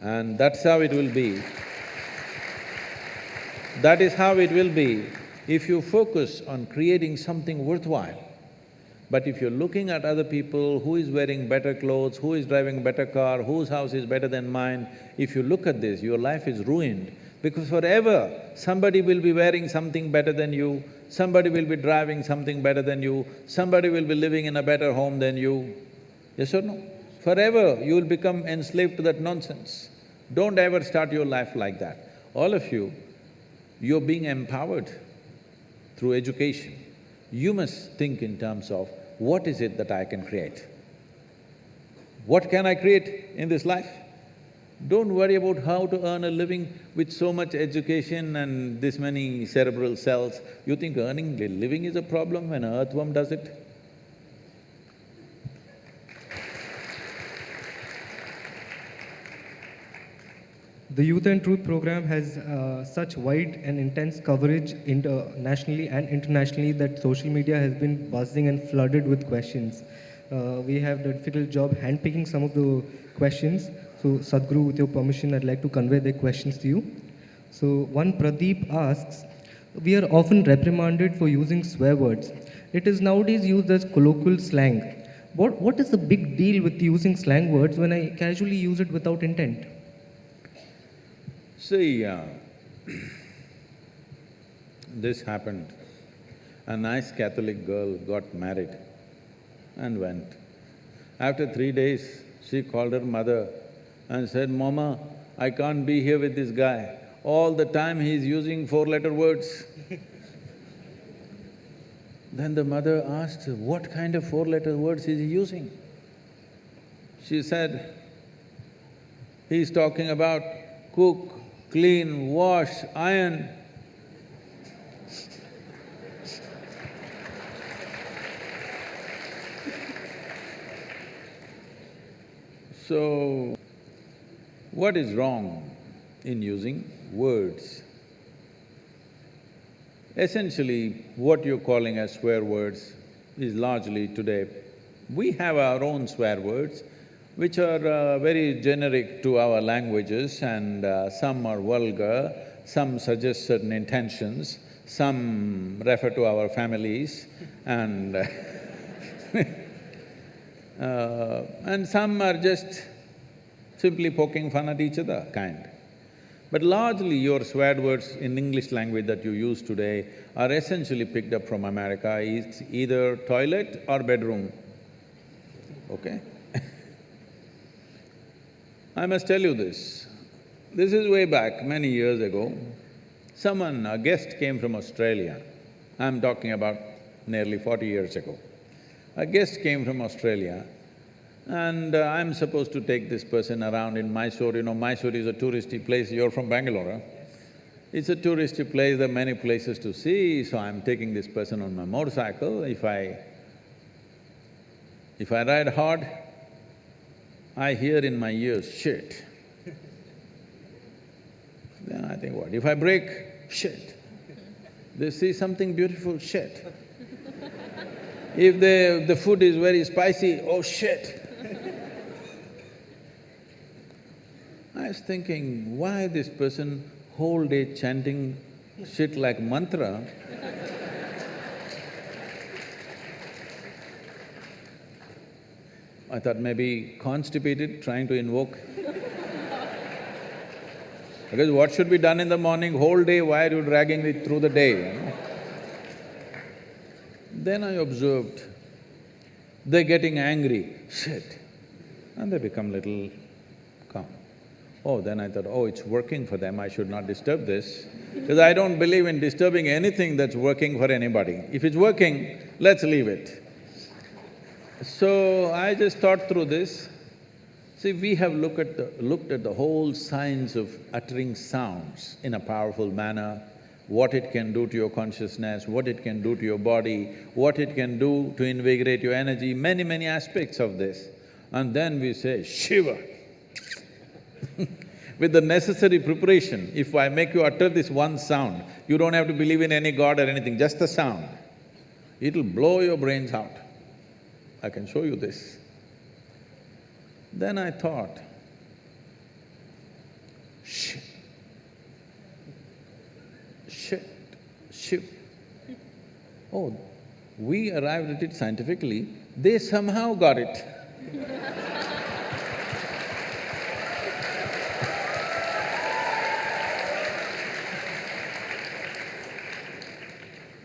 And that's how it will be. That is how it will be if you focus on creating something worthwhile. But if you're looking at other people, who is wearing better clothes, who is driving a better car, whose house is better than mine, if you look at this, your life is ruined, because forever somebody will be wearing something better than you, somebody will be driving something better than you, somebody will be living in a better home than you. Yes or no? Forever you will become enslaved to that nonsense. Don't ever start your life like that. All of you, you're being empowered through education. You must think in terms of, what is it that I can create? What can I create in this life? Don't worry about how to earn a living with so much education and this many cerebral cells. You think earning a living is a problem when an earthworm does it? The Youth and Truth program has such wide and intense coverage nationally and internationally that social media has been buzzing and flooded with questions. We have the difficult job handpicking some of the questions. So, Sadhguru, with your permission, I'd like to convey the questions to you. So, one Pradeep asks, we are often reprimanded for using swear words. It is nowadays used as colloquial slang. What is the big deal with using slang words when I casually use it without intent? See, this happened. A nice Catholic girl got married and went. After 3 days, she called her mother and said, "Mama, I can't be here with this guy. All the time he's using 4-letter words." Then the mother asked, "What kind of 4-letter words is he using?" She said, "He's talking about cook, clean, wash, iron." So, what is wrong in using words? Essentially, what you're calling as swear words is largely today, we have our own swear words, which are very generic to our languages, and some are vulgar, some suggest certain intentions, some refer to our families, and and some are just simply poking fun at each other, kind. But largely your swear words in English language that you use today are essentially picked up from America. It's either toilet or bedroom, okay? I must tell you this. This is way back, many years ago. A guest came from Australia. I'm talking about nearly 40 years ago. A guest came from Australia and I'm supposed to take this person around in Mysore. You know, Mysore is a touristy place. You're from Bangalore, huh? It's a touristy place, there are many places to see, so I'm taking this person on my motorcycle. If I ride hard, I hear in my ears, shit. Then I think, what? If I brake, shit. They see something beautiful, shit. If the food is very spicy, oh shit. I was thinking, why this person whole day chanting shit like mantra? I thought maybe constipated, trying to invoke. Because what should be done in the morning, whole day, why are you dragging it through the day, you know? Then I observed, they're getting angry, shit, and they become little calm. Oh, then I thought, oh, it's working for them, I should not disturb this, because I don't believe in disturbing anything that's working for anybody. If it's working, let's leave it. So I just thought through this. See, we have looked at the whole science of uttering sounds in a powerful manner, what it can do to your consciousness, what it can do to your body, what it can do to invigorate your energy, many aspects of this. And then we say, Shiva. With the necessary preparation, if I make you utter this one sound, you don't have to believe in any god or anything, just the sound. It'll blow your brains out. I can show you this. Then I thought, shit, Shiv. Oh, we arrived at it scientifically, they somehow got it.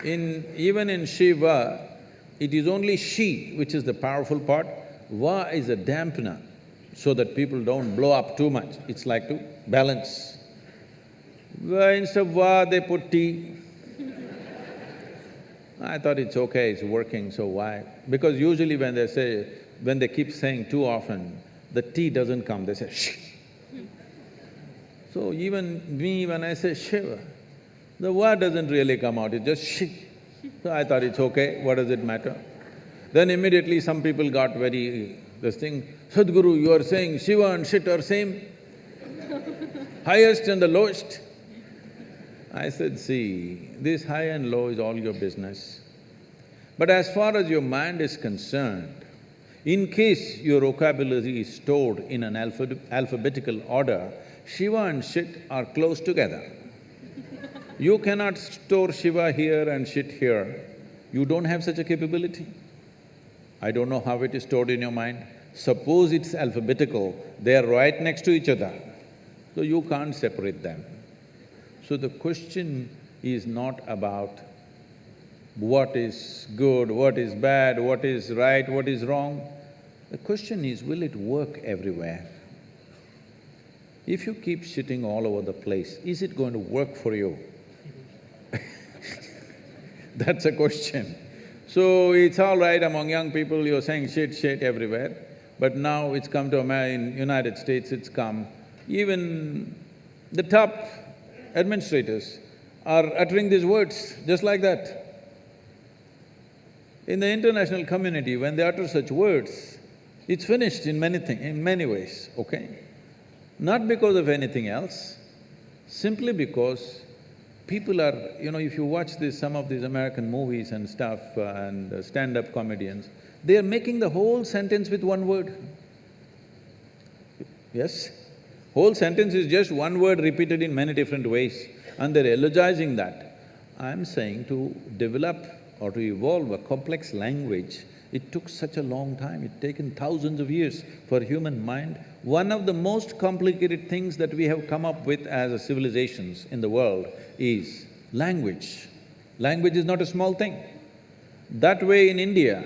Even in Shiva, it is only Shi which is the powerful part, Va is a dampener, so that people don't blow up too much. It's like to balance. Instead of Va, they put T. I thought it's okay, it's working, so why? Because usually when they keep saying too often, the T doesn't come, they say shh. So even me, when I say Shiva, the word doesn't really come out, it's just shh. So I thought it's okay, what does it matter? Then immediately some people got this thing, Sadhguru, you are saying Shiva and shit are same? Highest and the lowest? I said, see, this high and low is all your business. But as far as your mind is concerned, in case your vocabulary is stored in an alphabetical order, Shiva and shit are close together. You cannot store Shiva here and shit here. You don't have such a capability. I don't know how it is stored in your mind. Suppose it's alphabetical, they are right next to each other, so you can't separate them. So the question is not about what is good, what is bad, what is right, what is wrong. The question is, will it work everywhere? If you keep shitting all over the place, is it going to work for you? That's a question. So it's all right among young people, you're saying shit everywhere, but now it's come to in United States, it's come. Even the top administrators are uttering these words just like that. In the international community, when they utter such words, it's finished in many ways, okay? Not because of anything else, simply because people are… if you watch some of these American movies and stuff and stand-up comedians, they are making the whole sentence with one word. Yes? Whole sentence is just one word repeated in many different ways, and they're elogizing that. I'm saying to develop or to evolve a complex language, it took such a long time, it's taken thousands of years for human mind. One of the most complicated things that we have come up with as a civilizations in the world is language. Language is not a small thing. That way in India,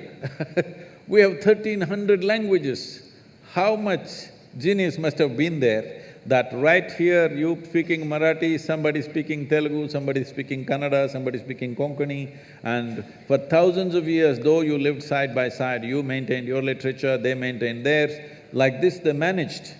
we have 1,300 languages. How much genius must have been there that right here you speaking Marathi, somebody speaking Telugu, somebody speaking Kannada, somebody speaking Konkani, and for thousands of years, though you lived side by side, you maintained your literature, they maintained theirs, like this they managed.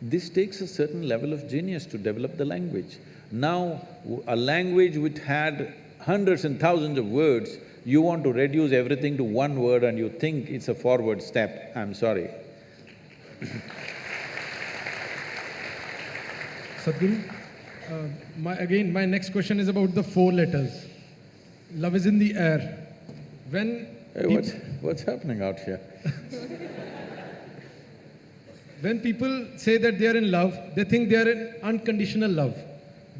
This takes a certain level of genius to develop the language. Now, a language which had hundreds and thousands of words, you want to reduce everything to one word and you think it's a forward step, I'm sorry. Sadhguru, my next question is about the 4 letters. Love is in the air. When Hey, what's happening out here? when people say that they are in love, they think they are in unconditional love.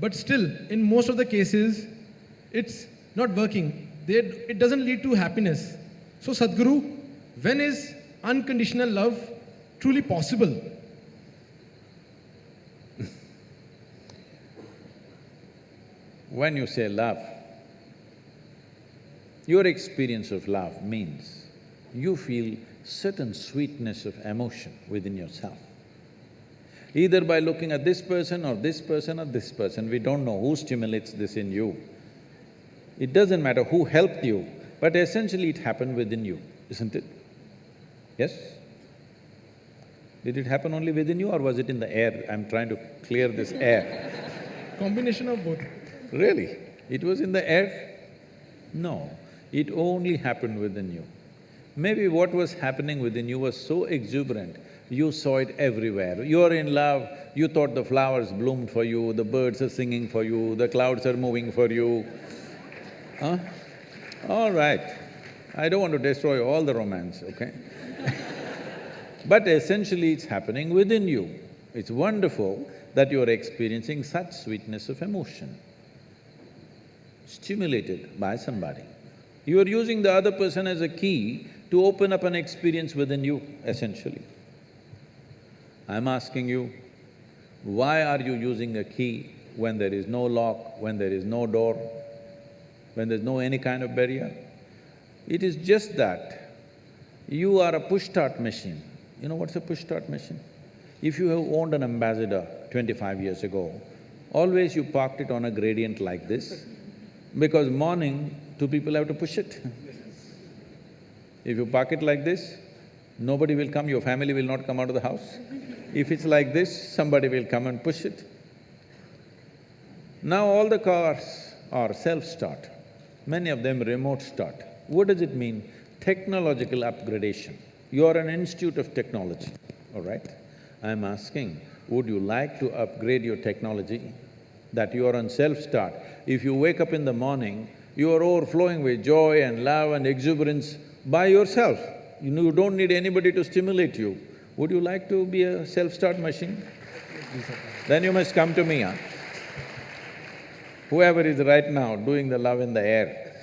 But still, in most of the cases, it's not working. It doesn't lead to happiness. So Sadhguru, when is unconditional love truly possible? When you say love, your experience of love means you feel certain sweetness of emotion within yourself. Either by looking at this person or this person or this person, we don't know who stimulates this in you. It doesn't matter who helped you, but essentially it happened within you, isn't it? Yes? Did it happen only within you or was it in the air? I'm trying to clear this air. Combination of both. Really? It was in the air? No, it only happened within you. Maybe what was happening within you was so exuberant, you saw it everywhere. You're in love, you thought the flowers bloomed for you, the birds are singing for you, the clouds are moving for you. Huh? All right, I don't want to destroy all the romance, okay? But essentially it's happening within you. It's wonderful that you're experiencing such sweetness of emotion, stimulated by somebody. You are using the other person as a key to open up an experience within you, essentially. I'm asking you, why are you using a key when there is no lock, when there is no door, when there's no any kind of barrier? It is just that you are a push-start machine. You know what's a push-start machine? If you have owned an Ambassador 25 years ago, always you parked it on a gradient like this, because morning, 2 people have to push it. If you park it like this, nobody will come, your family will not come out of the house. If it's like this, somebody will come and push it. Now all the cars are self-start, many of them remote start. What does it mean? Technological upgradation. You are an institute of technology, all right? I'm asking, would you like to upgrade your technology that you are on self-start? If you wake up in the morning, you are overflowing with joy and love and exuberance by yourself. You don't need anybody to stimulate you. Would you like to be a self-start machine? Then you must come to me, huh? Whoever is right now doing the love in the air,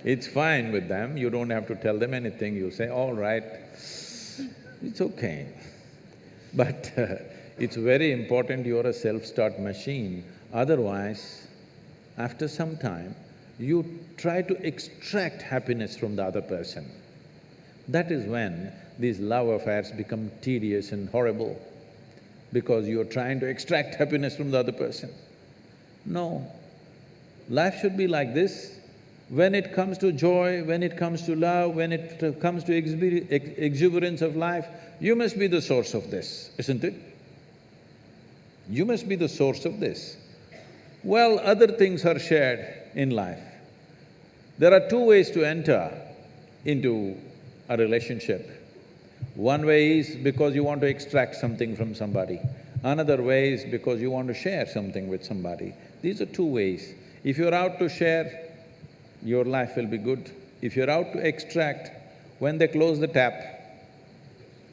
it's fine with them, you don't have to tell them anything, you say, all right, it's okay. But it's very important you're a self-start machine, otherwise, after some time, you try to extract happiness from the other person. That is when these love affairs become tedious and horrible, because you're trying to extract happiness from the other person. No, life should be like this. When it comes to joy, when it comes to love, when it comes to exuberance of life, you must be the source of this, isn't it? You must be the source of this. Well, other things are shared in life. There are 2 ways to enter into a relationship. One way is because you want to extract something from somebody. Another way is because you want to share something with somebody. These are 2 ways. If you're out to share, your life will be good. If you're out to extract, when they close the tap,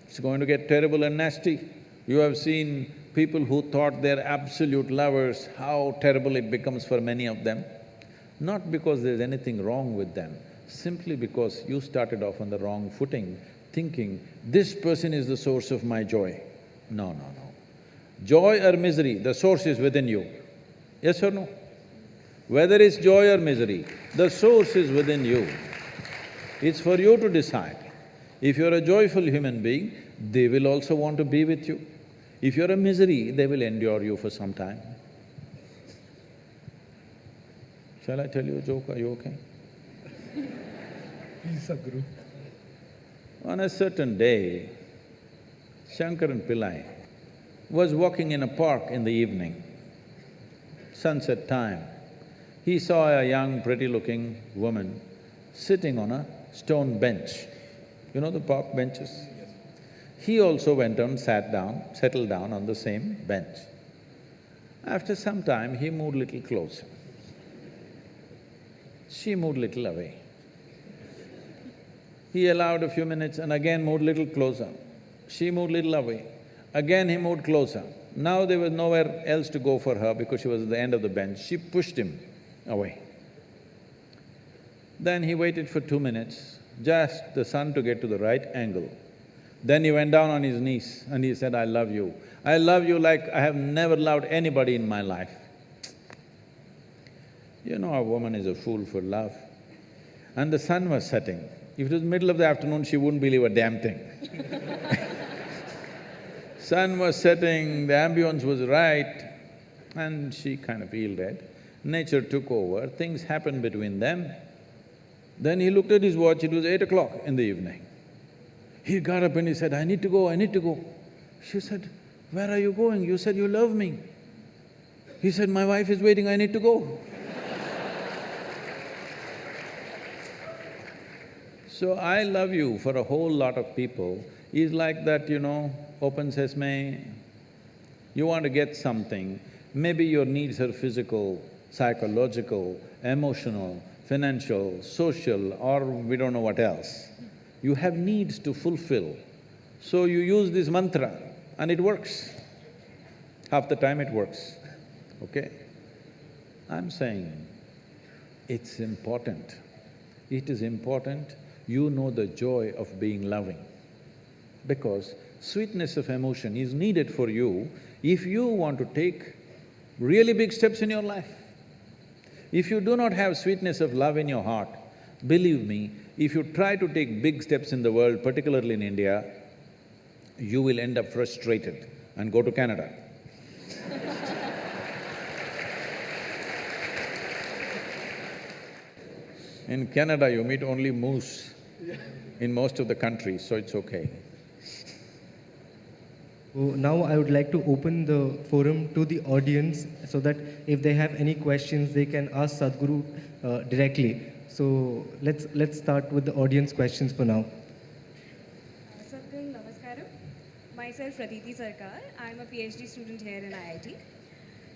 it's going to get terrible and nasty. You have seen people who thought they're absolute lovers, how terrible it becomes for many of them. Not because there's anything wrong with them, simply because you started off on the wrong footing, thinking, this person is the source of my joy. No, no, no. Joy or misery, the source is within you. Yes or no? Whether it's joy or misery, the source is within you. It's for you to decide. If you're a joyful human being, they will also want to be with you. If you're a misery, they will endure you for some time. Shall I tell you a joke? Are you okay? Please, Sadhguru. On a certain day, Shankaran Pillai was walking in a park in the evening, sunset time. He saw a young, pretty-looking woman sitting on a stone bench. You know the park benches? He also went and sat down, settled down on the same bench. After some time, he moved little closer. She moved little away. He allowed a few minutes and again moved little closer. She moved little away. Again he moved closer. Now there was nowhere else to go for her because she was at the end of the bench. She pushed him away. Then he waited for 2 minutes, just the sun to get to the right angle. Then he went down on his knees and he said, I love you. I love you like I have never loved anybody in my life. You know, a woman is a fool for love. And the sun was setting. If it was middle of the afternoon, she wouldn't believe a damn thing. Sun was setting, the ambience was right, and she kind of yielded. Nature took over, things happened between them. Then he looked at his watch, it was 8 o'clock in the evening. He got up and he said, I need to go, I need to go. She said, where are you going? You said you love me. He said, my wife is waiting, I need to go. So, I love you for a whole lot of people is like that, you know, open sesame. You want to get something, maybe your needs are physical, psychological, emotional, financial, social, or we don't know what else. You have needs to fulfill. So you use this mantra and it works. Half the time it works, okay? I'm saying it's important. It is important you know the joy of being loving, because sweetness of emotion is needed for you if you want to take really big steps in your life. If you do not have sweetness of love in your heart, believe me, if you try to take big steps in the world, particularly in India, you will end up frustrated and go to Canada. In Canada, you meet only moose in most of the countries, so it's okay. So now I would like to open the forum to the audience so that if they have any questions, they can ask Sadhguru directly. So let's start with the audience questions for now. Sadhguru, namaskaram. Myself, Pratiti Sarkar. I'm a PhD student here in IIT.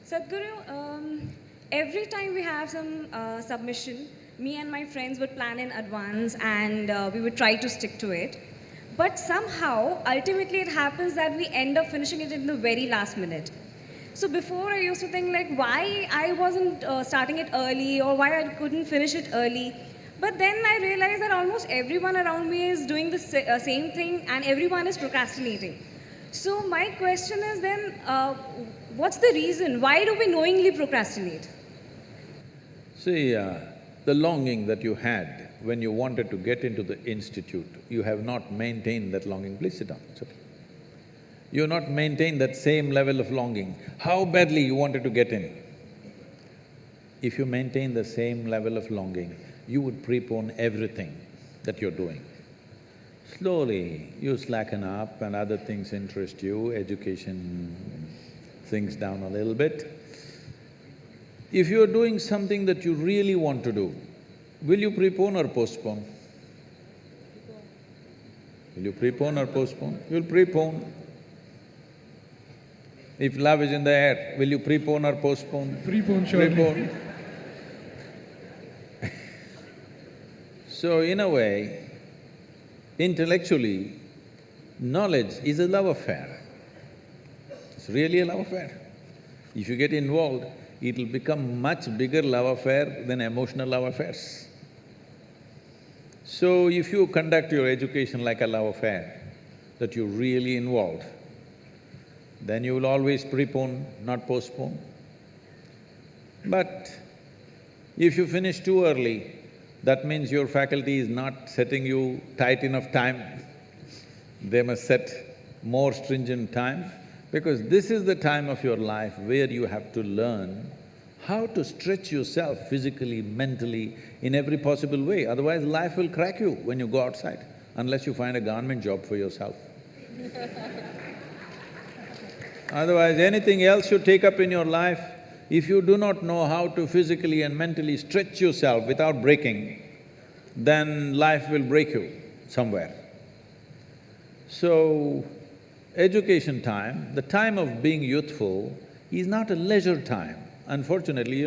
Sadhguru, every time we have some submission, me and my friends would plan in advance and we would try to stick to it. But somehow, ultimately it happens that we end up finishing it in the very last minute. So before I used to think like why I wasn't starting it early or why I couldn't finish it early. But then I realized that almost everyone around me is doing the same thing and everyone is procrastinating. So my question is then, what's the reason? Why do we knowingly procrastinate? See, the longing that you had when you wanted to get into the institute, you have not maintained that longing. Please sit down, it's okay. You have not maintained that same level of longing. How badly you wanted to get in. If you maintain the same level of longing, you would prepone everything that you're doing. Slowly, you slacken up and other things interest you, education sinks down a little bit. If you're doing something that you really want to do, will you prepone or postpone? Will you prepone or postpone? You'll prepone. If love is in the air, will you prepone or postpone? Prepone, surely. Prepone. So in a way, intellectually, knowledge is a love affair. It's really a love affair. If you get involved, it'll become much bigger love affair than emotional love affairs. So if you conduct your education like a love affair, that you're really involved, then you will always prepone, not postpone. But if you finish too early, that means your faculty is not setting you tight enough time. They must set more stringent time, because this is the time of your life where you have to learn how to stretch yourself physically, mentally, in every possible way. Otherwise, life will crack you when you go outside, unless you find a government job for yourself. Otherwise, anything else you take up in your life, if you do not know how to physically and mentally stretch yourself without breaking, then life will break you somewhere. So, education time, the time of being youthful, is not a leisure time. Unfortunately,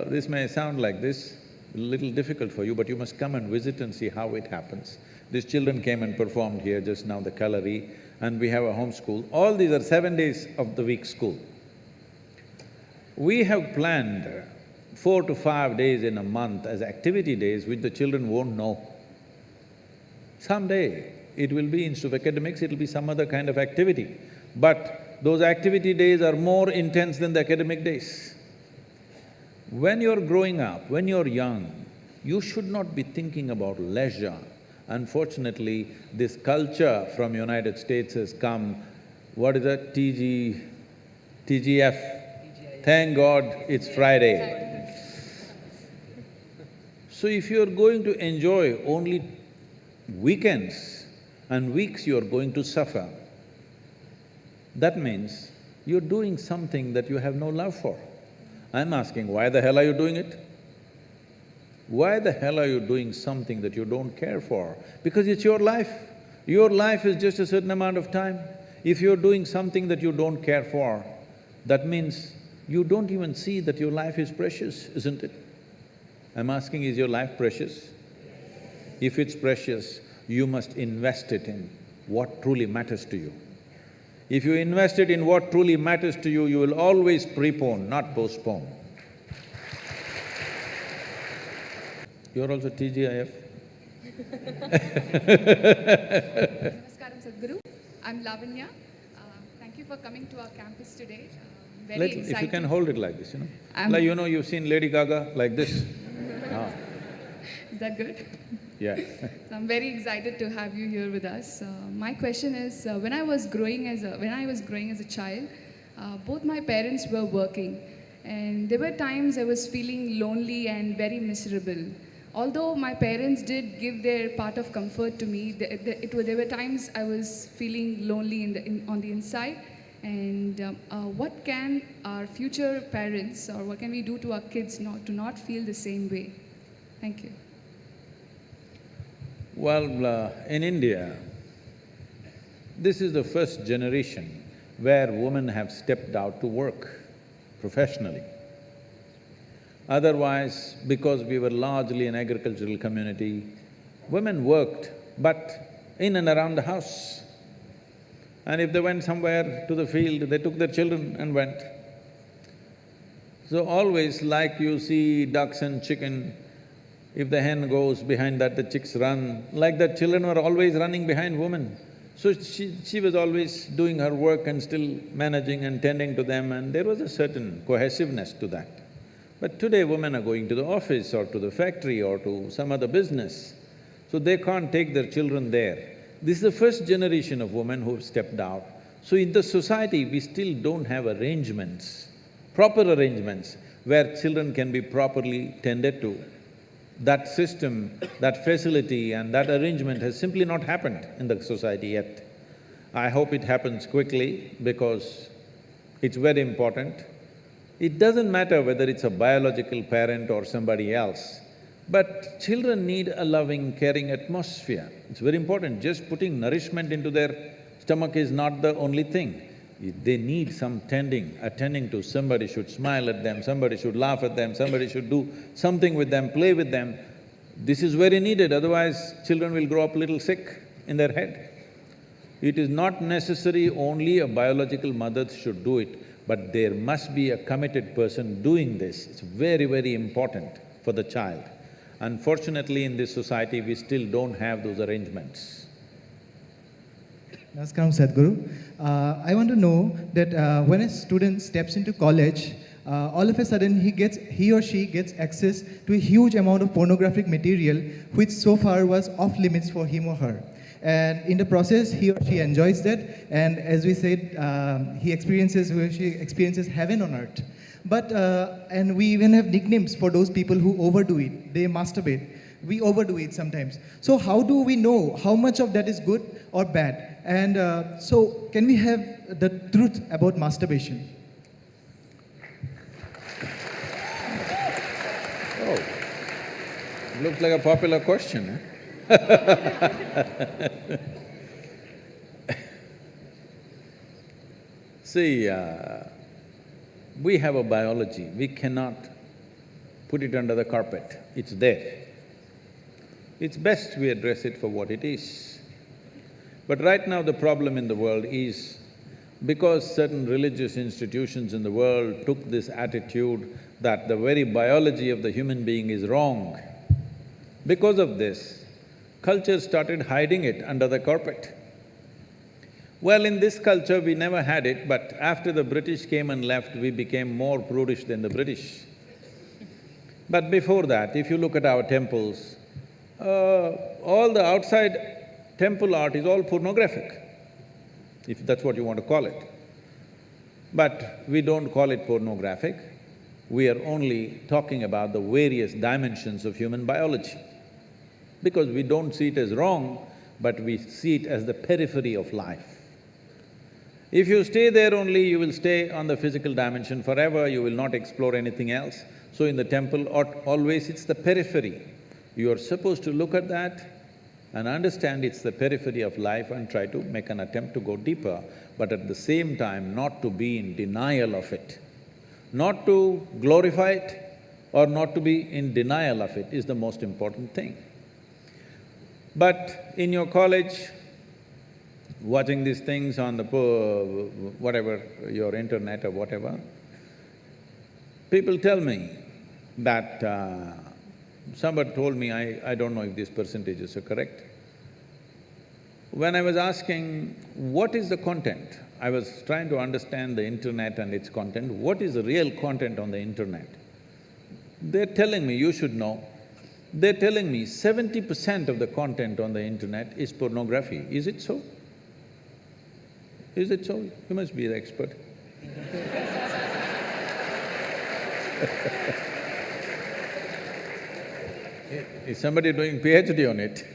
this may sound like this, a little difficult for you, but you must come and visit and see how it happens. These children came and performed here just now, the Kalari, and we have a home school. All these are 7 days of the week school. We have planned 4 to 5 days in a month as activity days which the children won't know. Someday, it will be, instead of academics, it'll be some other kind of activity. But those activity days are more intense than the academic days. When you're growing up, when you're young, you should not be thinking about leisure. Unfortunately, this culture from United States has come, what is that, TGF? Thank God it's Friday. So if you're going to enjoy only weekends and weeks, you're going to suffer. That means you're doing something that you have no love for. I'm asking, why the hell are you doing it? Why the hell are you doing something that you don't care for? Because it's your life. Your life is just a certain amount of time. If you're doing something that you don't care for, that means you don't even see that your life is precious, isn't it? I'm asking, is your life precious? If it's precious, you must invest it in what truly matters to you. If you invest it in what truly matters to you, you will always prepone, not postpone. You're also TGIF? Namaskaram, Sadhguru. I'm Lavanya. Thank you for coming to our campus today. If you can hold it like this, Like, you've seen Lady Gaga like this. Is that good? Yeah. So I'm very excited to have you here with us. My question is, when I was growing as a child, both my parents were working, and there were times I was feeling lonely and very miserable. Although my parents did give their part of comfort to me, there were times I was feeling lonely on the inside. And what can our future parents, or what can we do to our kids to not feel the same way? Thank you. Well, in India, this is the first generation where women have stepped out to work professionally. Otherwise, because we were largely an agricultural community, women worked, but in and around the house. And if they went somewhere to the field, they took their children and went. So always, like you see ducks and chicken, if the hen goes, behind that the chicks run, like that children were always running behind women. So she was always doing her work and still managing and tending to them, and there was a certain cohesiveness to that. But today women are going to the office or to the factory or to some other business, so they can't take their children there. This is the first generation of women who've stepped out. So in the society, we still don't have arrangements, proper arrangements, where children can be properly tended to. That system, that facility and that arrangement has simply not happened in the society yet. I hope it happens quickly because it's very important. It doesn't matter whether it's a biological parent or somebody else, but children need a loving, caring atmosphere. It's very important. Just putting nourishment into their stomach is not the only thing. They need some attending to. Somebody should smile at them, somebody should laugh at them, somebody should do something with them, play with them. This is very needed, otherwise children will grow up a little sick in their head. It is not necessary only a biological mother should do it, but there must be a committed person doing this. It's very, very important for the child. Unfortunately, in this society, we still don't have those arrangements. Namaskaram, Sadhguru. I want to know that when a student steps into college, all of a sudden he or she gets access to a huge amount of pornographic material, which so far was off limits for him or her. And in the process, he or she enjoys that, and as we said, he or she experiences heaven on earth. But and we even have nicknames for those people who overdo it. They masturbate. We overdo it sometimes. So how do we know how much of that is good or bad? And so can we have the truth about masturbation? Oh, looks like a popular question, huh? See, we have a biology, we cannot put it under the carpet, it's there. It's best we address it for what it is. But right now the problem in the world is because certain religious institutions in the world took this attitude that the very biology of the human being is wrong, because of this, culture started hiding it under the carpet. Well, in this culture we never had it, but after the British came and left, we became more prudish than the British. But before that, if you look at our temples, all the outside temple art is all pornographic, if that's what you want to call it. But we don't call it pornographic, we are only talking about the various dimensions of human biology. Because we don't see it as wrong, but we see it as the periphery of life. If you stay there only, you will stay on the physical dimension forever, you will not explore anything else. So in the temple, always it's the periphery. You are supposed to look at that and understand it's the periphery of life and try to make an attempt to go deeper, but at the same time not to be in denial of it. Not to glorify it or not to be in denial of it is the most important thing. But in your college, watching these things on the whatever, your internet or whatever, people tell me that somebody told me, I don't know if these percentages are correct. When I was asking, what is the content? I was trying to understand the internet and its content. What is the real content on the internet? They're telling me, you should know, they're telling me 70% of the content on the internet is pornography. Is it so? Is it so? You must be the expert. Is somebody doing PhD on it?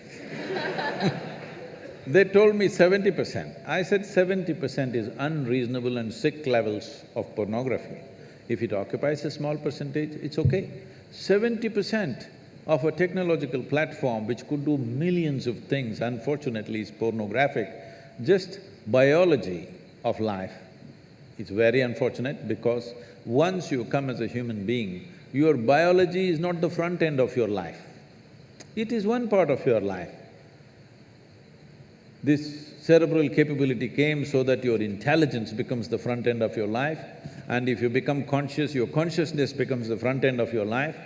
They told me 70%. I said 70% is unreasonable and sick levels of pornography. If it occupies a small percentage, it's okay. 70% of a technological platform which could do millions of things, unfortunately is pornographic, just biology of life. It's very unfortunate because once you come as a human being, your biology is not the front end of your life. It is one part of your life. This cerebral capability came so that your intelligence becomes the front end of your life, and if you become conscious, your consciousness becomes the front end of your life.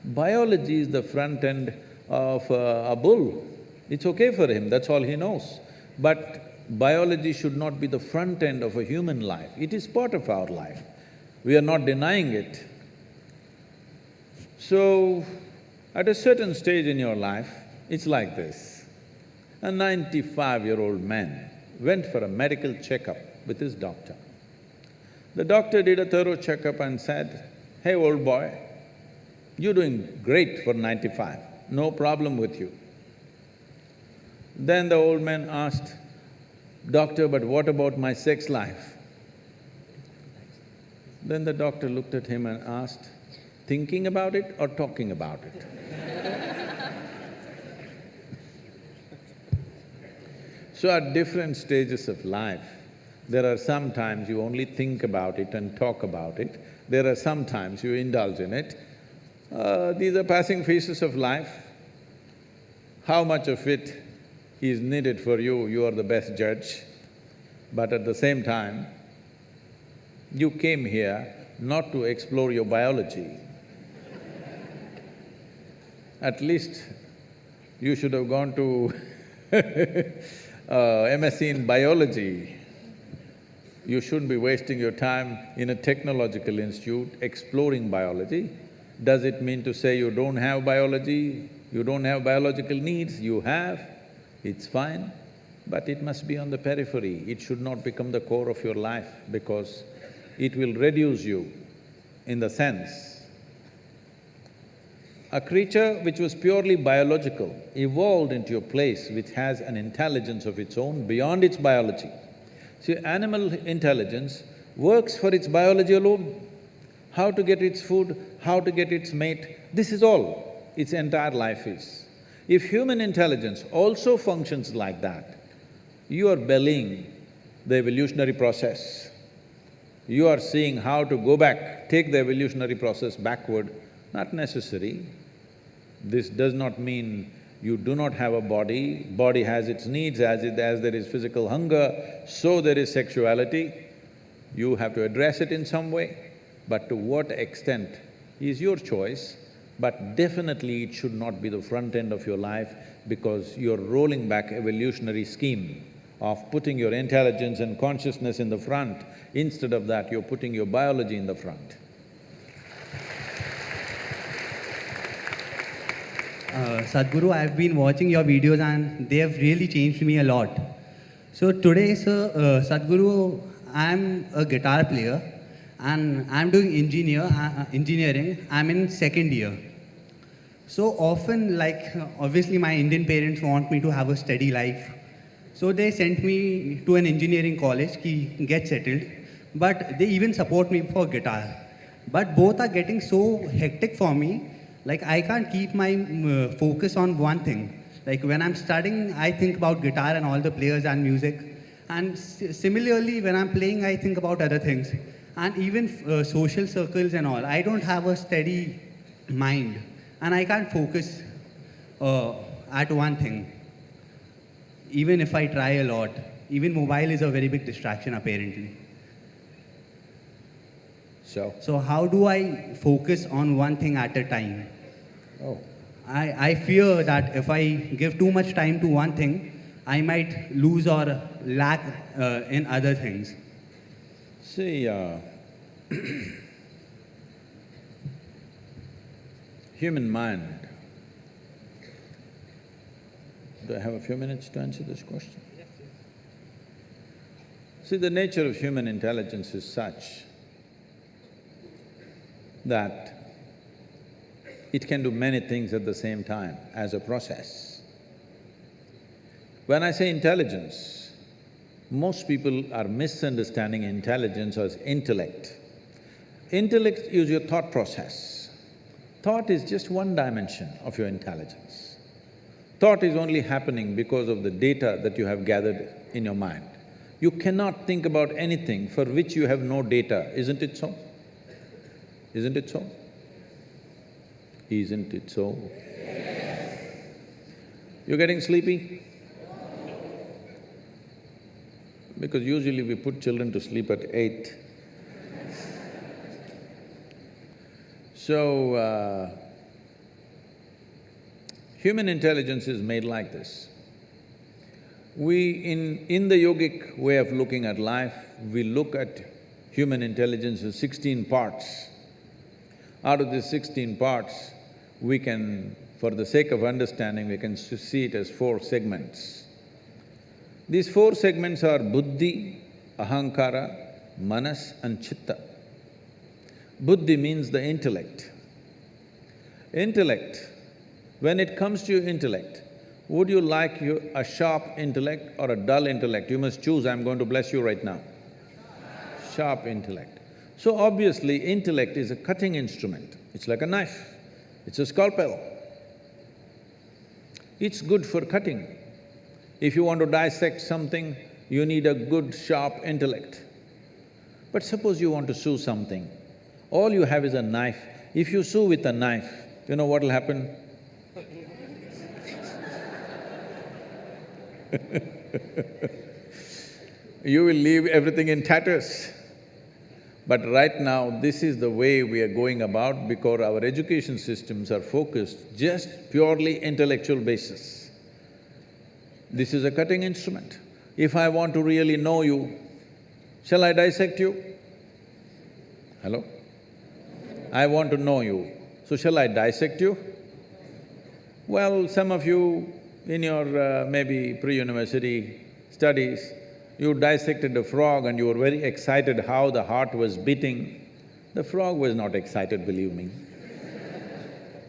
Biology is the front end of a bull. It's okay for him, that's all he knows. But biology should not be the front end of a human life. It is part of our life. We are not denying it. So, at a certain stage in your life, it's like this. A 95-year-old man went for a medical checkup with his doctor. The doctor did a thorough checkup and said, "Hey, old boy, you're doing great for 95, no problem with you." Then the old man asked, "Doctor, but what about my sex life?" Then the doctor looked at him and asked, "Thinking about it or talking about it?" So at different stages of life, there are some times you only think about it and talk about it, there are some times you indulge in it. These are passing phases of life. How much of it is needed for you, you are the best judge. But at the same time, you came here not to explore your biology. At least you should have gone to MSc in biology. You shouldn't be wasting your time in a technological institute exploring biology. Does it mean to say you don't have biology, you don't have biological needs? You have, it's fine, but it must be on the periphery. It should not become the core of your life because it will reduce you in the sense a creature which was purely biological evolved into a place which has an intelligence of its own beyond its biology. See, animal intelligence works for its biology alone. How to get its food, how to get its mate, this is all its entire life is. If human intelligence also functions like that, you are bellying the evolutionary process. You are seeing how to go back, take the evolutionary process backward, not necessary. This does not mean you do not have a body, body has its needs, as there is physical hunger, so there is sexuality. You have to address it in some way, but to what extent is your choice, but definitely it should not be the front end of your life because you're rolling back evolutionary scheme of putting your intelligence and consciousness in the front. Instead of that, you're putting your biology in the front. Sadhguru, I've been watching your videos and they have really changed me a lot. So today, sir, Sadhguru, I'm a guitar player and I'm doing engineering. I'm in second year. So often, obviously my Indian parents want me to have a steady life. So they sent me to an engineering college, ki get settled, but they even support me for guitar. But both are getting so hectic for me, I can't keep my focus on one thing. When I'm studying, I think about guitar and all the players and music. And similarly, when I'm playing, I think about other things. And even social circles and all. I don't have a steady mind. And I can't focus at one thing. Even if I try a lot. Even mobile is a very big distraction, apparently. So how do I focus on one thing at a time? Oh. I fear that if I give too much time to one thing, I might lose or lack in other things. See, human mind… Do I have a few minutes to answer this question? Yes. See, the nature of human intelligence is such that it can do many things at the same time as a process. When I say intelligence, most people are misunderstanding intelligence as intellect. Intellect is your thought process. Thought is just one dimension of your intelligence. Thought is only happening because of the data that you have gathered in your mind. You cannot think about anything for which you have no data, isn't it so? Isn't it so? Isn't it so? Yes. You're getting sleepy? Because usually we put children to sleep at 8. So, human intelligence is made like this. In the yogic way of looking at life, we look at human intelligence as 16 parts. Out of these 16 parts, we can, for the sake of understanding, we can see it as 4 segments. These 4 segments are buddhi, ahankara, manas and chitta. Buddhi means the intellect. Intellect, when it comes to your intellect, would you like a sharp intellect or a dull intellect? You must choose, I'm going to bless you right now. Sharp intellect. So obviously, intellect is a cutting instrument. It's like a knife. It's a scalpel. It's good for cutting. If you want to dissect something, you need a good, sharp intellect. But suppose you want to sew something, all you have is a knife. If you sew with a knife, you know what'll happen? You will leave everything in tatters. But right now, this is the way we are going about because our education systems are focused just purely intellectual basis. This is a cutting instrument. If I want to really know you, shall I dissect you? Hello? I want to know you, so shall I dissect you? Well, some of you in your maybe pre-university studies, you dissected a frog and you were very excited how the heart was beating. The frog was not excited, believe me.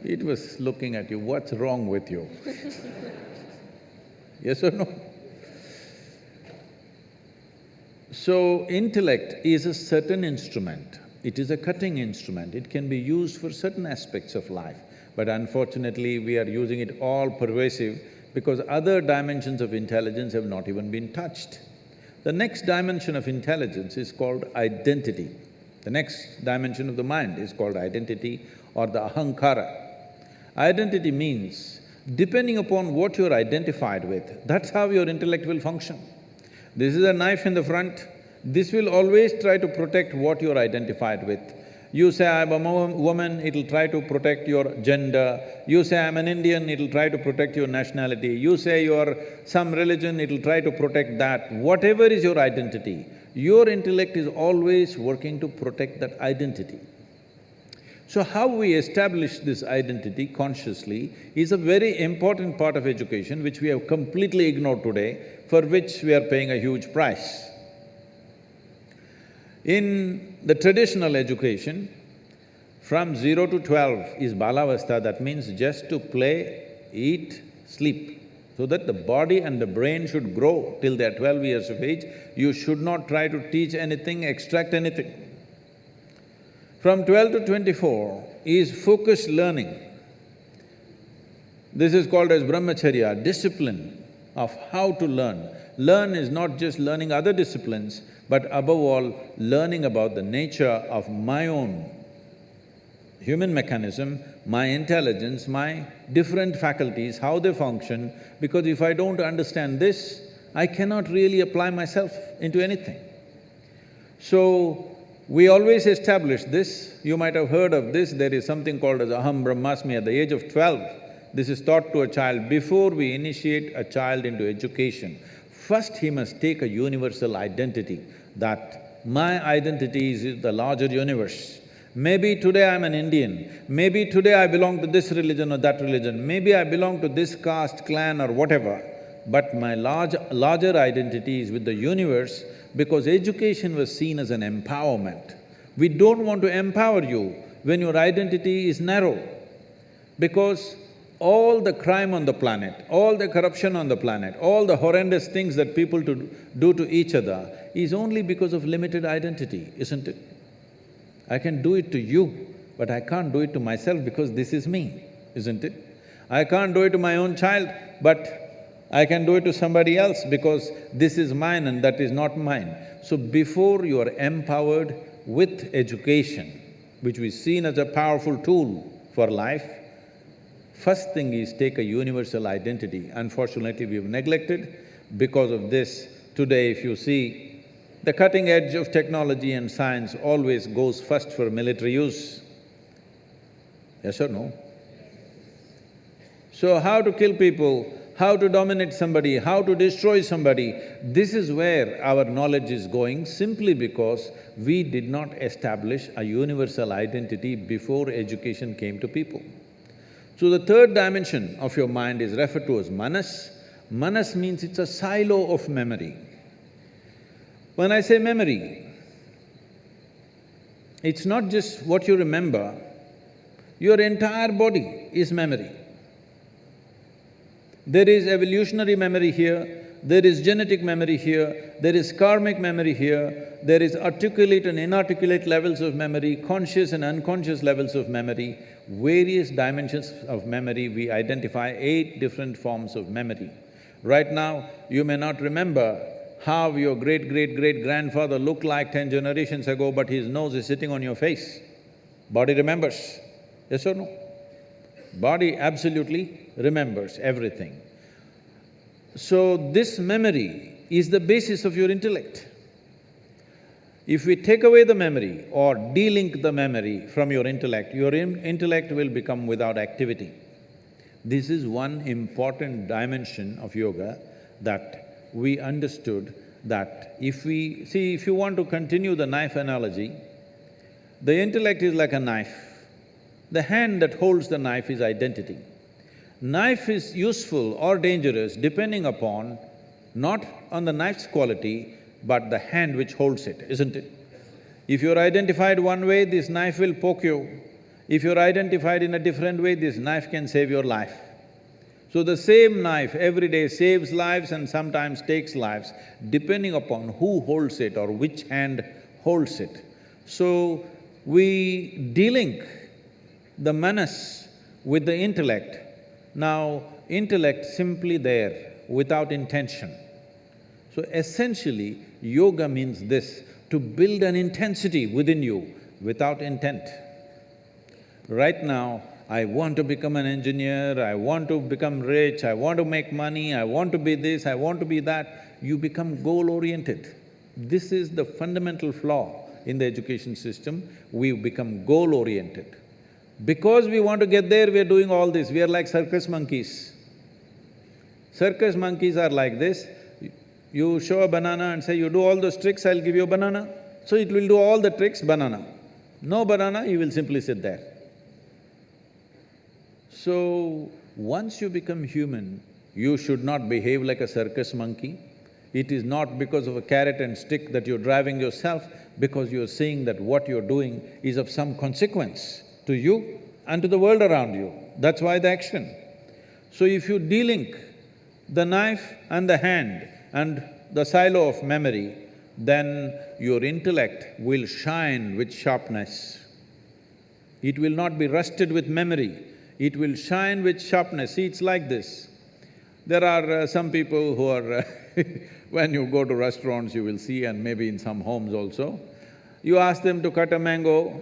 It was looking at you, what's wrong with you? Yes or no? So, intellect is a certain instrument. It is a cutting instrument. It can be used for certain aspects of life. But unfortunately, we are using it all pervasive because other dimensions of intelligence have not even been touched. The next dimension of intelligence is called identity. The next dimension of the mind is called identity or the ahankara. Identity means, depending upon what you're identified with, that's how your intellect will function. This is a knife in the front, this will always try to protect what you're identified with. You say, I'm a woman, it'll try to protect your gender. You say, I'm an Indian, it'll try to protect your nationality. You say you're some religion, it'll try to protect that. Whatever is your identity, your intellect is always working to protect that identity. So how we establish this identity consciously is a very important part of education which we have completely ignored today, for which we are paying a huge price. In the traditional education, from 0 to 12 is balavastha, that means just to play, eat, sleep, so that the body and the brain should grow till they're 12 years of age. You should not try to teach anything, extract anything. From 12 to 24 is focused learning. This is called as brahmacharya, discipline of how to learn. Learn is not just learning other disciplines, but above all, learning about the nature of my own human mechanism, my intelligence, my different faculties, how they function, because if I don't understand this, I cannot really apply myself into anything. So, we always establish this. You might have heard of this, there is something called as aham brahmasmi at the age of 12. This is taught to a child. Before we initiate a child into education, first he must take a universal identity, that my identity is the larger universe. Maybe today I'm an Indian, maybe today I belong to this religion or that religion, maybe I belong to this caste, clan or whatever, but my larger identity is with the universe because education was seen as an empowerment. We don't want to empower you when your identity is narrow, because all the crime on the planet, all the corruption on the planet, all the horrendous things that people do to each other is only because of limited identity, isn't it? I can do it to you, but I can't do it to myself because this is me, isn't it? I can't do it to my own child, but I can do it to somebody else because this is mine and that is not mine. So before you are empowered with education, which is seen as a powerful tool for life, first thing is take a universal identity. Unfortunately, we've neglected. Because of this, today if you see, the cutting edge of technology and science always goes first for military use. Yes or no? So how to kill people, how to dominate somebody, how to destroy somebody, this is where our knowledge is going simply because we did not establish a universal identity before education came to people. So the third dimension of your mind is referred to as manas. Manas means it's a silo of memory. When I say memory, it's not just what you remember, your entire body is memory. There is evolutionary memory here, there is genetic memory here, there is karmic memory here, there is articulate and inarticulate levels of memory, conscious and unconscious levels of memory, various dimensions of memory. We identify 8 different forms of memory. Right now, you may not remember how your great-great-great-grandfather looked like 10 generations ago, but his nose is sitting on your face. Body remembers, yes or no? Body absolutely remembers everything. So this memory is the basis of your intellect. If we take away the memory or de-link the memory from your intellect will become without activity. This is one important dimension of yoga that we understood, that if we… See, if you want to continue the knife analogy, the intellect is like a knife. The hand that holds the knife is identity. Knife is useful or dangerous depending upon not on the knife's quality, but the hand which holds it, isn't it? If you're identified one way, this knife will poke you. If you're identified in a different way, this knife can save your life. So the same knife every day saves lives and sometimes takes lives, depending upon who holds it or which hand holds it. So we de-link the manas with the intellect. Now, intellect simply there, without intention. So essentially, yoga means this, to build an intensity within you without intent. Right now, I want to become an engineer, I want to become rich, I want to make money, I want to be this, I want to be that. You become goal-oriented. This is the fundamental flaw in the education system. We become goal-oriented. Because we want to get there, we are doing all this. We are like circus monkeys. Circus monkeys are like this. You show a banana and say, you do all those tricks, I'll give you a banana. So it will do all the tricks, banana. No banana, you will simply sit there. So, once you become human, you should not behave like a circus monkey. It is not because of a carrot and stick that you're driving yourself, because you're seeing that what you're doing is of some consequence to you and to the world around you. That's why the action. So if you de-link the knife and the hand and the silo of memory, then your intellect will shine with sharpness. It will not be rusted with memory, it will shine with sharpness. See, it's like this. There are some people who are when you go to restaurants you will see, and maybe in some homes also, you ask them to cut a mango,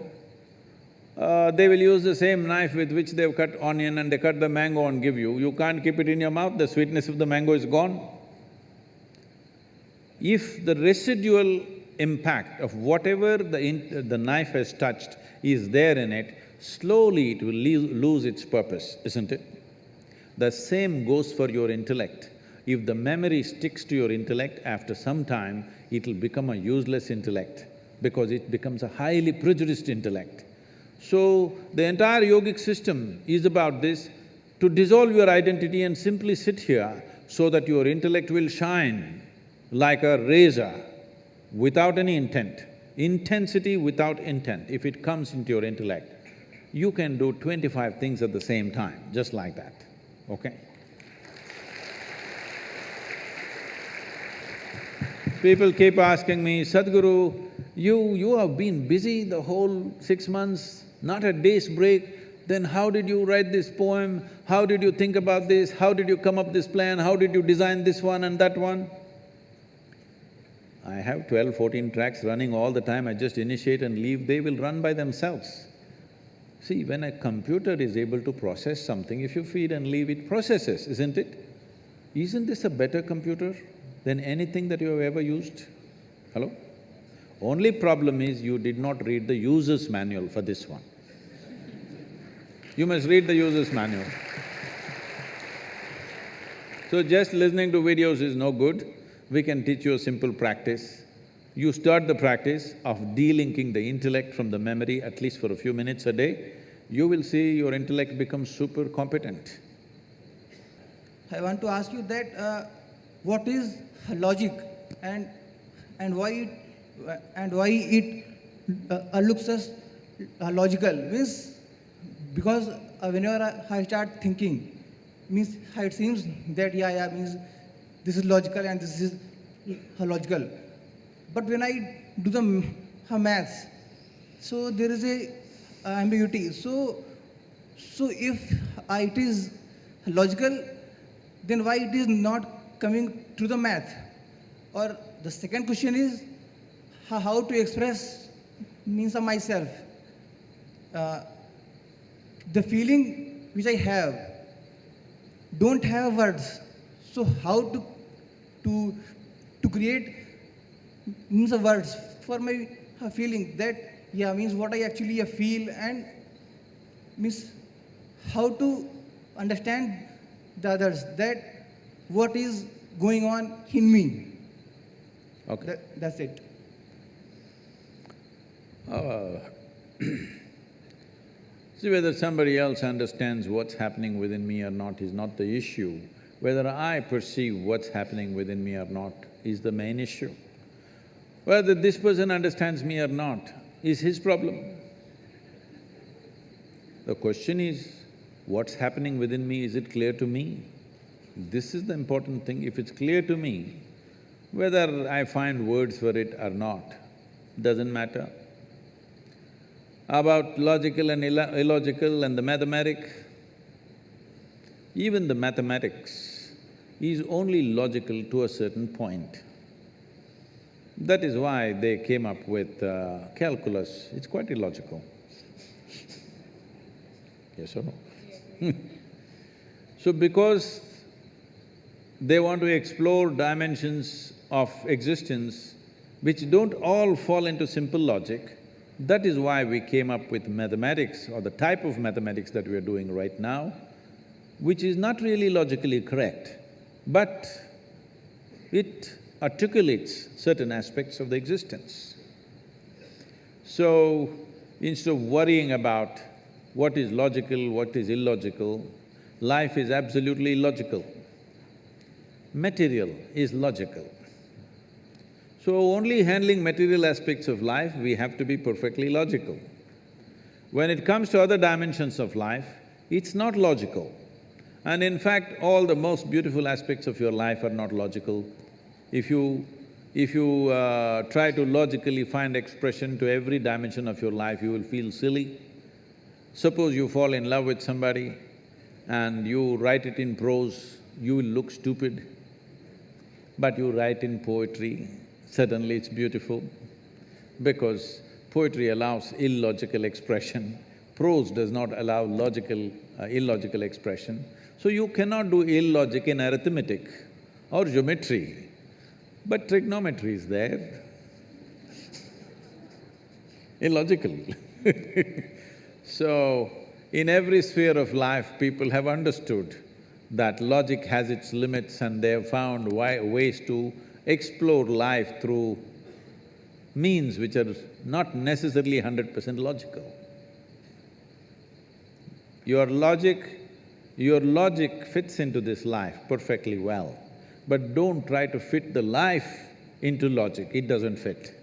they will use the same knife with which they've cut onion and they cut the mango and give you. You can't keep it in your mouth, the sweetness of the mango is gone. If the residual impact of whatever the knife has touched is there in it, slowly it will lose its purpose, isn't it? The same goes for your intellect. If the memory sticks to your intellect, after some time, it'll become a useless intellect because it becomes a highly prejudiced intellect. So, the entire yogic system is about this, to dissolve your identity and simply sit here so that your intellect will shine like a razor without any intent. Intensity without intent, if it comes into your intellect, you can do 25 things at the same time, just like that, okay? People keep asking me, Sadhguru, you have been busy the whole 6 months, not a day's break, then how did you write this poem? How did you think about this? How did you come up this plan? How did you design this one and that one? I have 12, 14 tracks running all the time, I just initiate and leave, they will run by themselves. See, when a computer is able to process something, if you feed and leave, it processes, isn't it? Isn't this a better computer than anything that you have ever used? Hello? Only problem is you did not read the user's manual for this one. You must read the user's manual. So just listening to videos is no good. We can teach you a simple practice. You start the practice of de-linking the intellect from the memory at least for a few minutes a day, you will see your intellect becomes super competent. I want to ask you that what is logic and why it looks as logical? Means because whenever I start thinking, means it seems that means this is logical and this is logical. But when I do the maths, so there is a ambiguity. So if it is logical, then why it is not coming to the math? Or the second question is how to express means of myself. The feeling which I have don't have words. So how to create means of words for my feeling that, yeah, means what I actually feel, and means how to understand the others, that what is going on in me. Okay. That's it. See, whether somebody else understands what's happening within me or not is not the issue. Whether I perceive what's happening within me or not is the main issue. Whether this person understands me or not is his problem. The question is, what's happening within me, is it clear to me? This is the important thing. If it's clear to me, whether I find words for it or not, doesn't matter. About logical and illogical and the mathematics, even the mathematics is only logical to a certain point. That is why they came up with calculus, it's quite illogical. Yes or no? So because they want to explore dimensions of existence which don't all fall into simple logic, that is why we came up with mathematics or the type of mathematics that we are doing right now, which is not really logically correct, but it articulates certain aspects of the existence. So, instead of worrying about what is logical, what is illogical, life is absolutely illogical. Material is logical. So only handling material aspects of life, we have to be perfectly logical. When it comes to other dimensions of life, it's not logical. And in fact, all the most beautiful aspects of your life are not logical. If you try to logically find expression to every dimension of your life, you will feel silly. Suppose you fall in love with somebody and you write it in prose, you will look stupid. But you write in poetry, suddenly it's beautiful, because poetry allows illogical expression, prose does not allow illogical expression. So you cannot do illogic in arithmetic or geometry, but trigonometry is there, illogical. So, in every sphere of life, people have understood that logic has its limits and they have found ways to explore life through means which are not necessarily 100% logical. Your logic fits into this life perfectly well, but don't try to fit the life into logic, it doesn't fit.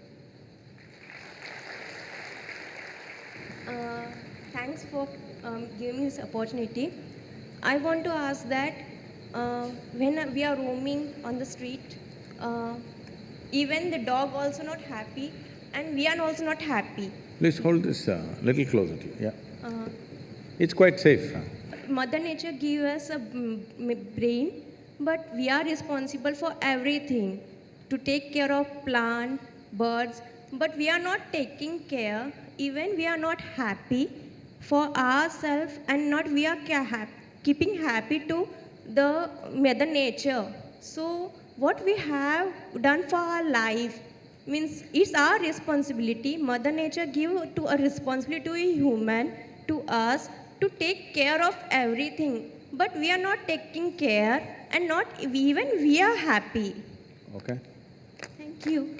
Thanks for giving me this opportunity. I want to ask that when we are roaming on the street, even the dog also not happy and we are also not happy. Please hold this little closer to you, yeah. It's quite safe. Mother Nature gives us a brain, but we are responsible for everything, to take care of plant, birds, but we are not taking care, even we are not happy for ourselves and not we are keeping happy to the Mother Nature. So what we have done for our life means it's our responsibility. Mother Nature give to a responsibility to a human, to us, to take care of everything. But we are not taking care and not even we are happy. Okay. Thank you.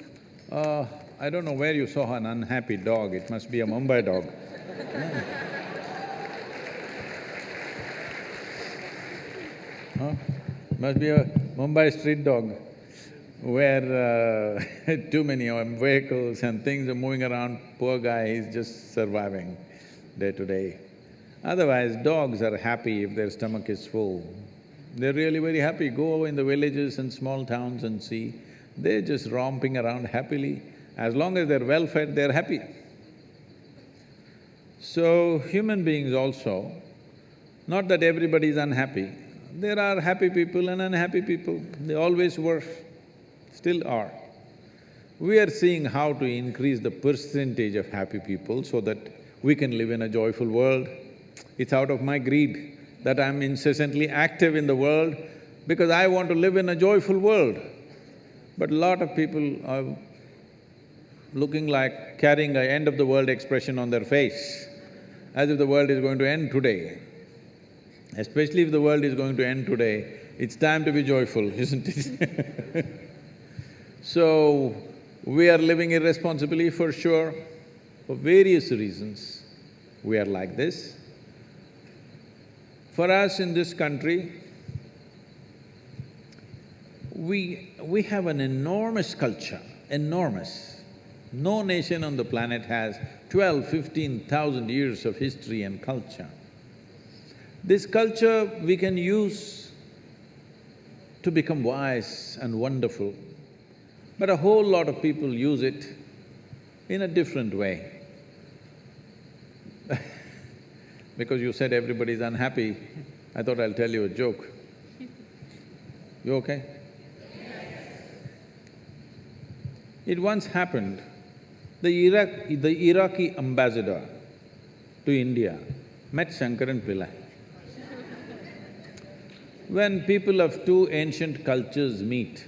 I don't know where you saw an unhappy dog, it must be a Mumbai dog. Huh? Must be a Mumbai street dog, where too many vehicles and things are moving around. Poor guy, he's just surviving day to day. Otherwise, dogs are happy if their stomach is full. They're really very happy. Go in the villages and small towns and see, they're just romping around happily. As long as they're well-fed, they're happy. So, human beings also, not that everybody is unhappy, there are happy people and unhappy people, they always were, still are. We are seeing how to increase the percentage of happy people so that we can live in a joyful world. It's out of my greed that I'm incessantly active in the world because I want to live in a joyful world. But a lot of people looking like carrying a end of the world expression on their face, as if the world is going to end today. Especially if the world is going to end today, it's time to be joyful, isn't it? So, we are living irresponsibly for sure, for various reasons we are like this. For us in this country, we have an enormous culture, enormous. No nation on the planet has 15,000 years of history and culture. This culture we can use to become wise and wonderful, but a whole lot of people use it in a different way. Because you said everybody's unhappy, I thought I'll tell you a joke. You okay? It once happened, the Iraqi ambassador to India met Shankaran Pillai. When people of two ancient cultures meet,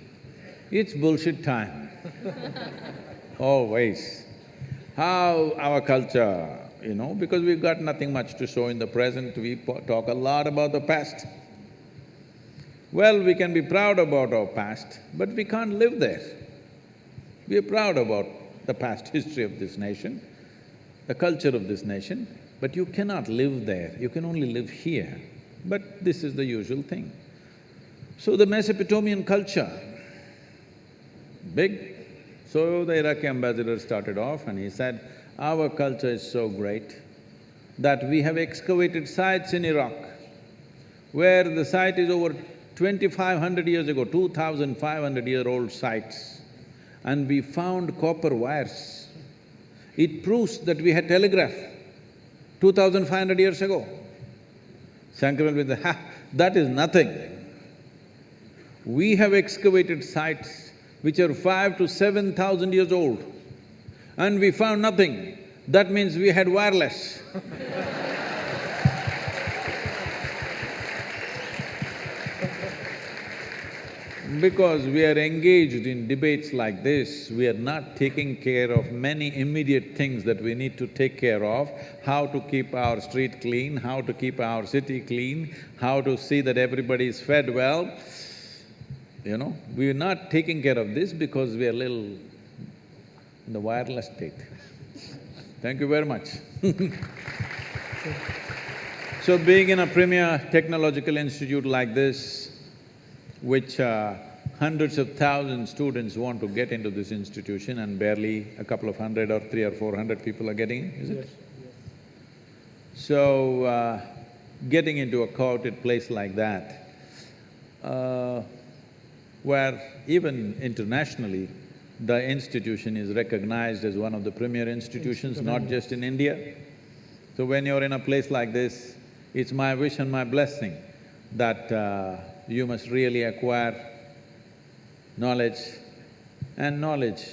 it's bullshit time. Always. How our culture, because we've got nothing much to show in the present, we talk a lot about the past. Well, we can be proud about our past, but we can't live there. We are proud about the past history of this nation, the culture of this nation, but you cannot live there, you can only live here. But this is the usual thing. So the Mesopotamian culture, big. So the Iraqi ambassador started off and he said, our culture is so great that we have excavated sites in Iraq where the site is over 2,500 years ago, 2,500-year-old sites, and we found copper wires. It proves that we had telegraph 2,500 years ago. Shankaran will say, that is nothing. We have excavated sites which are 5,000 to 7,000 years old, and we found nothing. That means we had wireless. Because we are engaged in debates like this, we are not taking care of many immediate things that we need to take care of, how to keep our street clean, how to keep our city clean, how to see that everybody is fed well. We are not taking care of this because we are little in the wireless state. Thank you very much. So being in a premier technological institute like this, which hundreds of thousands students want to get into this institution and barely a couple of hundred or 300 or 400 people are getting in, is it? Yes. So, getting into a coveted place like that, where even internationally, the institution is recognized as one of the premier institutions, not just in India. So when you're in a place like this, it's my wish and my blessing that you must really acquire knowledge, and knowledge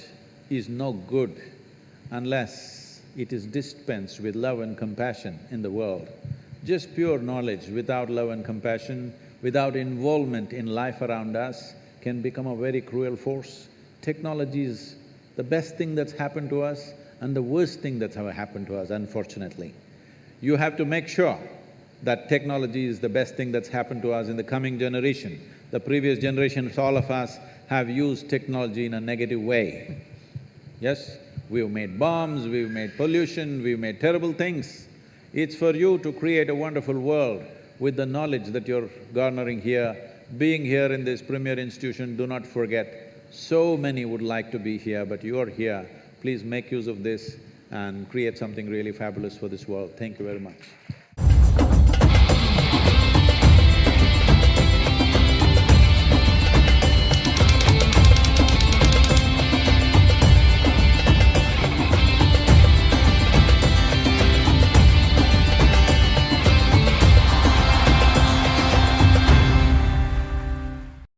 is no good unless it is dispensed with love and compassion in the world. Just pure knowledge without love and compassion, without involvement in life around us, can become a very cruel force. Technology is the best thing that's happened to us and the worst thing that's ever happened to us, unfortunately. You have to make sure that technology is the best thing that's happened to us in the coming generation. The previous generations, all of us, have used technology in a negative way. Yes, we've made bombs, we've made pollution, we've made terrible things. It's for you to create a wonderful world with the knowledge that you're garnering here. Being here in this premier institution, do not forget, so many would like to be here, but you're here. Please make use of this and create something really fabulous for this world. Thank you very much.